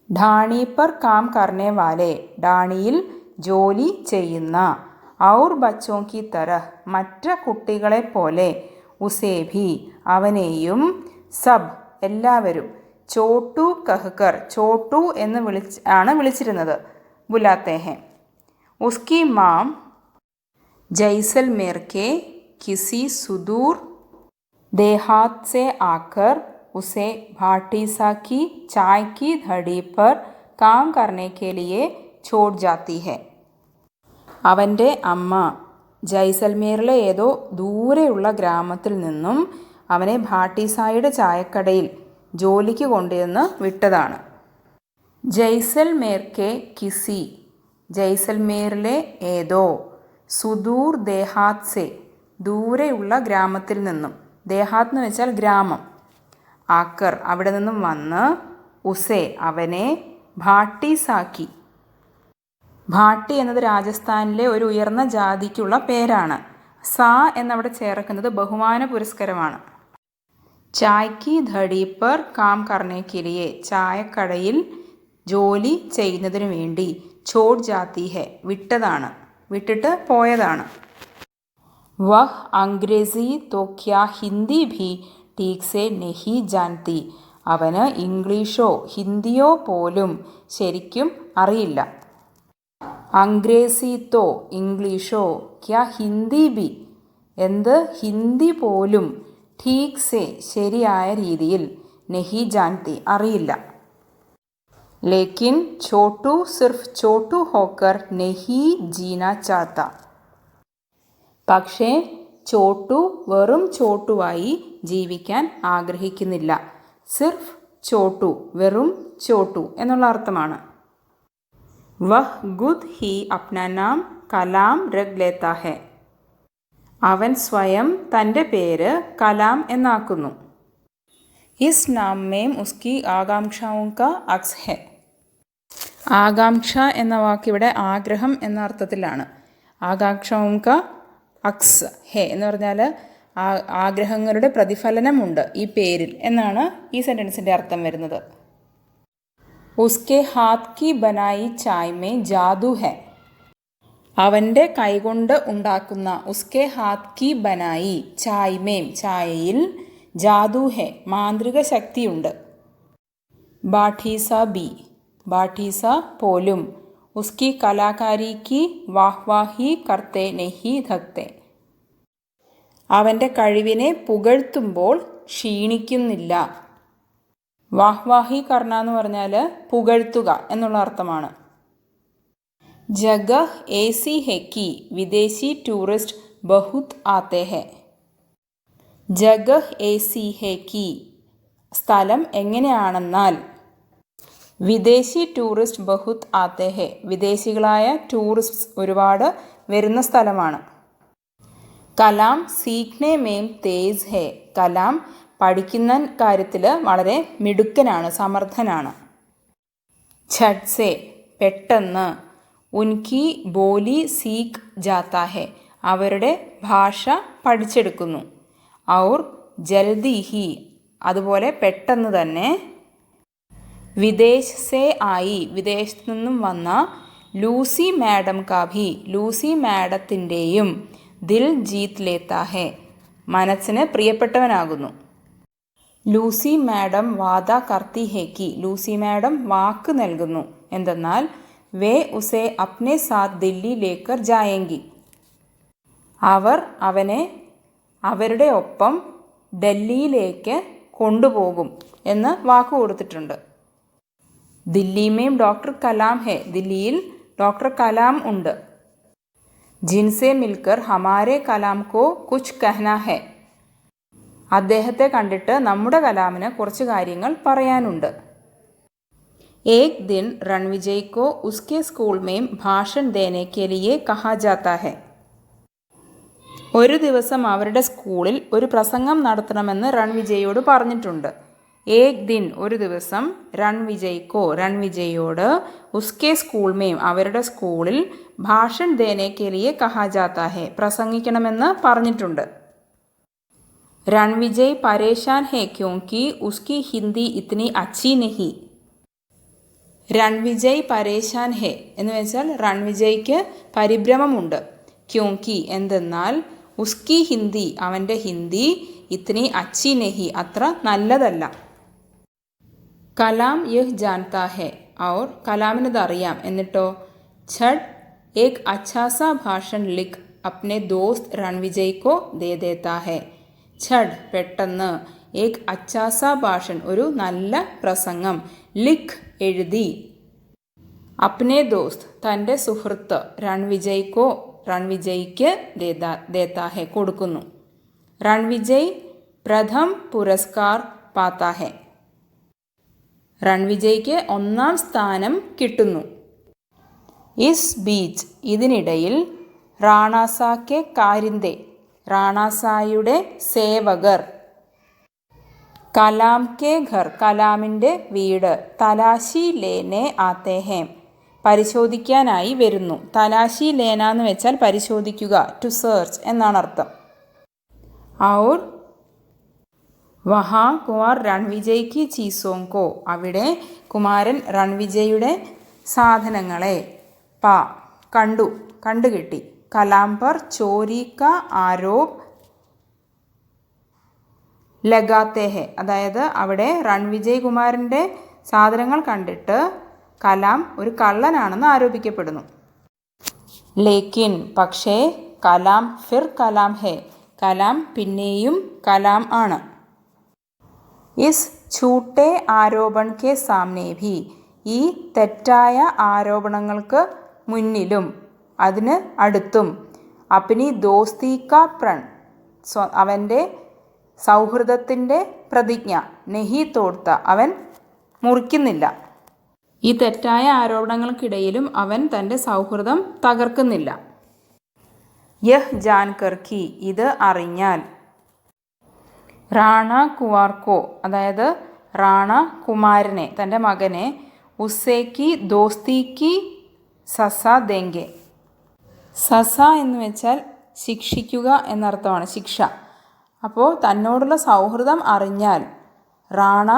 ढाणी पर काम करने वाले ढाണിയിൽ ജോലി ചെയ്യുന്ന, और बच्चों की तरह മറ്റ് കുട്ടികളെ പോലെ, ഉസേ ഭി അവനെയും, സബ് എല്ലാവരും, ചോട്ടു കഹ്കർ ചോട്ടു എന്ന് ആണ് വിളിച്ചിരുന്നത്, ബുലാത്തെ ഹെ. ഉസ്കി മാം जैसलमेर के किसी सुदूर देहात से आकर उसे भाटीसा की चाय की धड़ी पर काम करने के लिए छोड़ जाती है. അവൻ്റെ അമ്മ ജൈസൽമേറിലെ ഏതോ ദൂരെയുള്ള ഗ്രാമത്തിൽ നിന്നും അവനെ ഭാട്ടീസായുടെ ചായക്കടയിൽ ജോലിക്ക് കൊണ്ടുവന്ന് വിട്ടതാണ്. ജൈസൽമേർ കെ കിസി ജൈസൽമേറിലെ ഏതോ, സുദൂർ ദേഹാത് സെ ദൂരെയുള്ള ഗ്രാമത്തിൽ നിന്നും, ദേഹാത്ത് എന്ന് വെച്ചാൽ ഗ്രാമം, ആക്കർ അവിടെ നിന്നും വന്ന്, ഉസെ അവനെ, ഭാട്ടീസാക്കി, ഭാട്ടി എന്നത് രാജസ്ഥാനിലെ ഒരു ഉയർന്ന ജാതിക്കുള്ള പേരാണ്. സാ എന്നവിടെ ചേർക്കുന്നത് ബഹുമാന പുരസ്കരമാണ്. ചായ്ക്ക് ധടി പർ കാം കർണേ കെ ലിയെ ചായക്കടയിൽ ജോലി ചെയ്യുന്നതിനു വേണ്ടി, ഛോഡ് ജാത്തി ഹെ വിട്ടതാണ്, വിട്ടിട്ട് പോയതാണ്. വഹ് അംഗ്രേസി തോ ക്യാ ഹിന്ദി ഭി ടീക് സെ നെഹി ജാൻതി അവന് ഇംഗ്ലീഷോ ഹിന്ദിയോ പോലും ശരിക്കും അറിയില്ല. അംഗ്രേസി തോ ഇംഗ്ലീഷോ, ക്യാ ഹിന്ദി ഭി എന്ത് ഹിന്ദി പോലും, ടീക് സെ ശരിയായ രീതിയിൽ, നെഹി ജാൻതി അറിയില്ല. ലേക്കിൻ ചോട്ടു സിർഫ് ചോട്ടു ഹോക്കർ നെഹി ജീന ചാത്ത പക്ഷേ ചോട്ടു വെറും ചോട്ടുവായി ജീവിക്കാൻ ആഗ്രഹിക്കുന്നില്ല. സിർഫ് ചോട്ടു വെറും ചോട്ടു എന്നുള്ള അർത്ഥമാണ്. വഹ് ഖുദ് ഹി അപ്നാ നാം കലാം രഖ് ലേത്താ ഹെ അവൻ സ്വയം തൻ്റെ പേര് കലാം എന്നാക്കുന്നു. ഇസ് നാം മേം ഉസ്കി ആകാംക്ഷാओं का अक्स है. ആകാംക്ഷ എന്ന വാക്കിവിടെ ആഗ്രഹം എന്ന അർത്ഥത്തിലാണ്. ആകാംക്ഷാओं का അക്സ് ഹെ എന്ന് പറഞ്ഞാൽ ആഗ്രഹങ്ങളുടെ പ്രതിഫലനമുണ്ട് ഈ പേരിൽ എന്നാണ് ഈ സെൻറ്റൻസിൻ്റെ അർത്ഥം വരുന്നത്. ഉസ്കെ ഹാത്ത് കി ബനായി ചായ് മേ ജാദു ഹെ അവൻ്റെ കൈകൊണ്ട് ഉണ്ടാക്കുന്ന, ഉസ്കെ ഹാത്ത് കി ബനായി ചായ് മേം ചായയിൽ, ജാദു ഹെ മാന്ത്രിക ശക്തിയുണ്ട്. ബാഠീസ ബി ബാഠീസ പോലും, ഉസ്കി കലാകാരി കി വാഹ്വാഹി കർത്തെ നെഹി ധക്തെ അവൻ്റെ കഴിവിനെ പുകഴ്ത്തുമ്പോൾ ക്ഷീണിക്കുന്നില്ല. വാഹ്വാഹി കർണ എന്ന് പറഞ്ഞാൽ പുകഴ്ത്തുക എന്നുള്ള അർത്ഥമാണ്. ജഗഹ് ഏസി ഹെ കി വിദേശി ടൂറിസ്റ്റ് ബഹുത് ആത്തെ ഹെ. ജഗഹ് ഏസി ഹെ കി സ്ഥലം എങ്ങനെയാണെന്നാൽ വിദേശി ടൂറിസ്റ്റ് ബഹുത് ആത്തെ ഹെ വിദേശികളായ ടൂറിസ്റ്റ് ഒരുപാട് വരുന്ന സ്ഥലമാണ്. കലാം സീഖ്നെ മേം തേസ് ഹെ. കലാം പഠിക്കുന്ന കാര്യത്തിൽ വളരെ മിടുക്കനാണ്, സമർത്ഥനാണ്. ഛട്ട് സെ പെട്ടെന്ന്. ഉൻകി ബോലി സീഖ് ജാത്ത ഹെ അവരുടെ ഭാഷ പഠിച്ചെടുക്കുന്നു. ഔർ ജൽദി ഹി അതുപോലെ പെട്ടെന്ന് തന്നെ. വിദേശ് സെ ആയി വിദേശത്തു നിന്നും വന്ന ലൂസി മാഡം കാ ഭി ലൂസി മാഡത്തിൻ്റെയും ദിൽ ജീത്ത് ലേത്താ ഹെ മനസ്സിന് പ്രിയപ്പെട്ടവനാകുന്നു. ലൂസി മാഡം വാദ കർത്തി ഹെ കി ലൂസി മാഡം വാക്ക് നൽകുന്നു എന്തെന്നാൽ വേ ഉസെ അപ്നെ സാത്ത് ദില്ലി ലേക്കർ ജായേങ്കി അവർ അവനെ അവരുടെ ഒപ്പം ഡൽഹിയിലേക്ക് കൊണ്ടുപോകും എന്ന് വാക്ക് കൊടുത്തിട്ടുണ്ട്. ദില്ലിമേം ഡോക്ടർ കലാം ഹെ ദില്ലിയിൽ ഡോക്ടർ കലാം ഉണ്ട്. ജിൻസെ മിൽക്കർ ഹമാരെ കലാം കോ കുച്ച് കഹ്ന ഹെ അദ്ദേഹത്തെ കണ്ടിട്ട് നമ്മുടെ കലാമിന് കുറച്ച് കാര്യങ്ങൾ പറയാനുണ്ട്. ഏക് ദിൻ രൺവിജയ് കോ ഉസ്കെ സ്കൂൾ മേം ഭാഷൺ ദേനെ കെ ലിയെ കഹാ ജാത്ത ഹെ ഒരു ദിവസം അവരുടെ സ്കൂളിൽ ഒരു പ്രസംഗം നടത്തണമെന്ന് രൺവിജയോട് പറഞ്ഞിട്ടുണ്ട്. ഏക് ദിൻ ഒരു ദിവസം രൺവിജയ് കോ രൺവിജയോട് ഉസ്കെ സ്കൂൾ മേം അവരുടെ സ്കൂളിൽ ഭാഷൺ ദേനെ കെ ലിയെ കഹാ ജാത്ത ഹെ പ്രസംഗിക്കണമെന്ന് പറഞ്ഞിട്ടുണ്ട്. രൺവിജയ് പരേശാൻ ഹെ ക്യോങ്കി ഉസ്കി ഹിന്ദി ഇത്നി അച്ചി നഹി. രൺവിജയ് പരേശാൻ ഹെ എന്ന് വെച്ചാൽ രൺവിജയ്ക്ക് പരിഭ്രമമുണ്ട്. ക്യോങ്കി എന്തെന്നാൽ ഉസ്കി ഹിന്ദി അവൻ്റെ ഹിന്ദി ഇത്നി അച്ചി നഹി അത്ര നല്ലതല്ല. കലാം യഹ് ജാൻതാ ഹെ ഔർ കലാമിനത് അറിയാം എന്നിട്ടോ. ഛഡ് ഏക് അച്ഛാ ഭാഷൺ ലിഖ് അപ്നെ ദോസ്ത് രൺവിജയ് കോ ദേ ദേത്താ ഹെ. ഛഡ് പെട്ടെന്ന്. ഏക് അച്ഛാ ഭാഷൺ ഒരു നല്ല പ്രസംഗം. ലിഖ് എഴുതി. അപ്നെ ദോസ്ത് തൻ്റെ സുഹൃത്ത് രൺവിജയ് കോ രൺവിജയ്ക്ക് ദേത്താ ഹെ കൊടുക്കുന്നു. രൺവിജയ് പ്രഥം പുരസ്കാർ പാത്താ ഹെ രൺവിജയ്ക്ക് 1ാം സ്ഥാനം കിട്ടുന്നു. ഇസ് ബീച്ച് ഇതിനിടയിൽ റാണാസാക്കെ കാരിന്ദെ റാണാസായുടെ സേവകർ കലാം കെ ഘർ കലാമിൻ്റെ വീട് തലാശി ലേനെ ആത്തെ ഹെ പരിശോധിക്കാനായി വരുന്നു. തലാശി ലേന എന്ന് വെച്ചാൽ പരിശോധിക്കുക, ടു സെർച്ച് എന്നാണ് അർത്ഥം. ഔർ വഹാ കുമാർ രൺവിജയ് കി ചീസോങ്കോ അവിടെ കുമാരൻ രൺവിജയുടെ സാധനങ്ങളെ കണ്ടുകിട്ടി. കലാം പർ ചോരി കാ ആരോപ് ലഗാത്തെ ഹെ അതായത് അവിടെ രൺവിജയ് കുമാരൻ്റെ സാധനങ്ങൾ കണ്ടിട്ട് കലാം ഒരു കള്ളനാണെന്ന് ആരോപിക്കപ്പെടുന്നു. ലേക്കിൻ പക്ഷേ കലാം ഫിർ കലാം ഹെ കലാം പിന്നെയും കലാം ആണ്. ഇസ് ഛൂട്ടെ ആരോപൺ കെ സാമ്നെ ഭി ഈ തെറ്റായ ആരോപണങ്ങൾക്ക് മുന്നിലും അതിന് അടുത്തും അപ്നി ദോസ്തി കാ പ്രൺ അവൻ്റെ സൗഹൃദത്തിൻ്റെ പ്രതിജ്ഞ നെഹി തോർത്ത അവൻ മുറിക്കുന്നില്ല. ഈ തെറ്റായ ആരോപണങ്ങൾക്കിടയിലും അവൻ തൻ്റെ സൗഹൃദം തകർക്കുന്നില്ല. യഹ് ജാൻകർ കി ഇത് അറിഞ്ഞാൽ റാണ കുവാർക്കോ അതായത് റാണ കുമാരനെ തൻ്റെ മകനെ ഉസ്സേക്കി ദോസ്തിക്ക് സസ ദേങ്കെ സസ എന്ന് വെച്ചാൽ ശിക്ഷിക്കുക എന്നർത്ഥമാണ്, ശിക്ഷ. അപ്പോൾ തന്നോടുള്ള സൗഹൃദം അറിഞ്ഞാൽ റാണ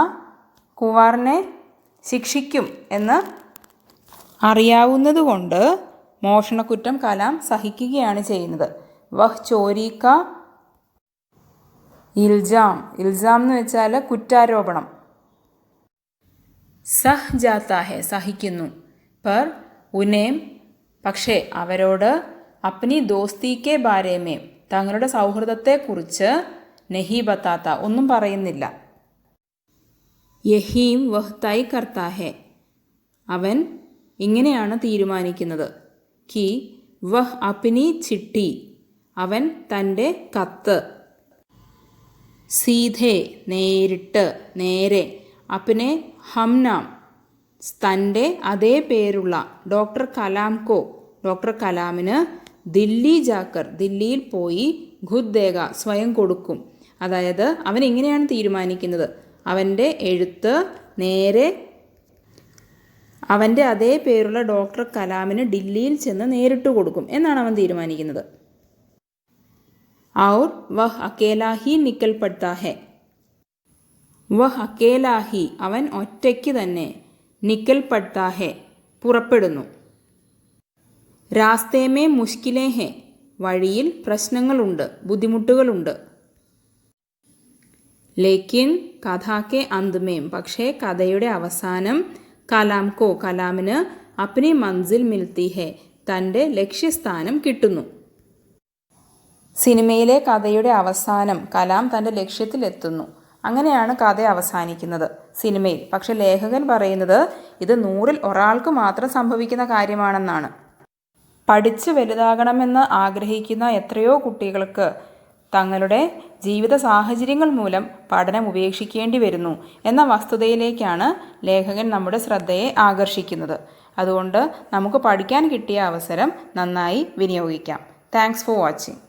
കുവാറിനെ ശിക്ഷിക്കും എന്ന് അറിയാവുന്നതുകൊണ്ട് മോഷണക്കുറ്റം കലാം സഹിക്കുകയാണ് ചെയ്യുന്നത്. വഹ് ചോരിക്ക ഇൽജാം എന്ന് വെച്ചാൽ കുറ്റാരോപണം. സഹ് ജാത്താ ഹെ സഹിക്കുന്നു. പർ ഉനേം പക്ഷേ അവരോട് അപ്നി ദോസ്തി കെ ബാരേമേം തങ്ങളുടെ സൗഹൃദത്തെക്കുറിച്ച് നഹി ബത്താത്ത ഒന്നും പറയുന്നില്ല. യഹീം വഹ് തൈ കർത്താ ഹെ അവൻ ഇങ്ങനെയാണ് തീരുമാനിക്കുന്നത്. കി വഹ് അപ്നി ചിട്ടി അവൻ തൻ്റെ കത്ത്, സീധേ നേരിട്ട് നേരെ, അപ്നെ ഹംനാം തൻ്റെ അതേ പേരുള്ള ഡോക്ടർ കലാം കോ ഡോക്ടർ കലാമിന് ദില്ലി ജാക്കർ ദില്ലിയിൽ പോയി ഖുദ് ദേഗ സ്വയം കൊടുക്കും. അതായത് അവൻ ഇങ്ങനെയാണ് തീരുമാനിക്കുന്നത്, അവൻ്റെ എഴുത്ത് നേരെ അവൻ്റെ അതേ പേരുള്ള ഡോക്ടർ കലാമിന് ദില്ലിയിൽ ചെന്ന് നേരിട്ട് കൊടുക്കും എന്നാണ് അവൻ തീരുമാനിക്കുന്നത്. ഔർ വഹ് അക്കേലാഹി നിക്കൽ പഡ്താ ഹെ വഹ് അക്കേലാഹി അവൻ ഒറ്റയ്ക്ക് തന്നെ, നിക്കൽ പഡ്താ ഹെ പുറപ്പെടുന്നു. രാസ്തേമേ മുഷ്കിലേ ഹെ വഴിയിൽ പ്രശ്നങ്ങളുണ്ട്, ബുദ്ധിമുട്ടുകളുണ്ട്. ലേക്കിൻ കഥാക്കെ അന്ത്മേം പക്ഷേ കഥയുടെ അവസാനം കലാം കോ കലാമിന് അപ്നി മൻസിൽ മിൽത്തി ഹെ തൻ്റെ ലക്ഷ്യസ്ഥാനം കിട്ടുന്നു. സിനിമയിലെ കഥയുടെ അവസാനം കലാം തൻ്റെ ലക്ഷ്യത്തിലെത്തുന്നു. അങ്ങനെയാണ് കഥ അവസാനിക്കുന്നത് സിനിമയിൽ. പക്ഷെ ലേഖകൻ പറയുന്നത് ഇത് 100-ൽ ഒരാൾക്ക് മാത്രം സംഭവിക്കുന്ന കാര്യമാണെന്നാണ്. പഠിച്ച് വലുതാകണമെന്ന് ആഗ്രഹിക്കുന്ന എത്രയോ കുട്ടികൾക്ക് തങ്ങളുടെ ജീവിത സാഹചര്യങ്ങൾ മൂലം പഠനം ഉപേക്ഷിക്കേണ്ടി വരുന്നു എന്ന വസ്തുതയിലേക്കാണ് ലേഖകൻ നമ്മുടെ ശ്രദ്ധയെ ആകർഷിക്കുന്നത്. അതുകൊണ്ട് നമുക്ക് പഠിക്കാൻ കിട്ടിയ അവസരം നന്നായി വിനിയോഗിക്കാം. Thanks for watching.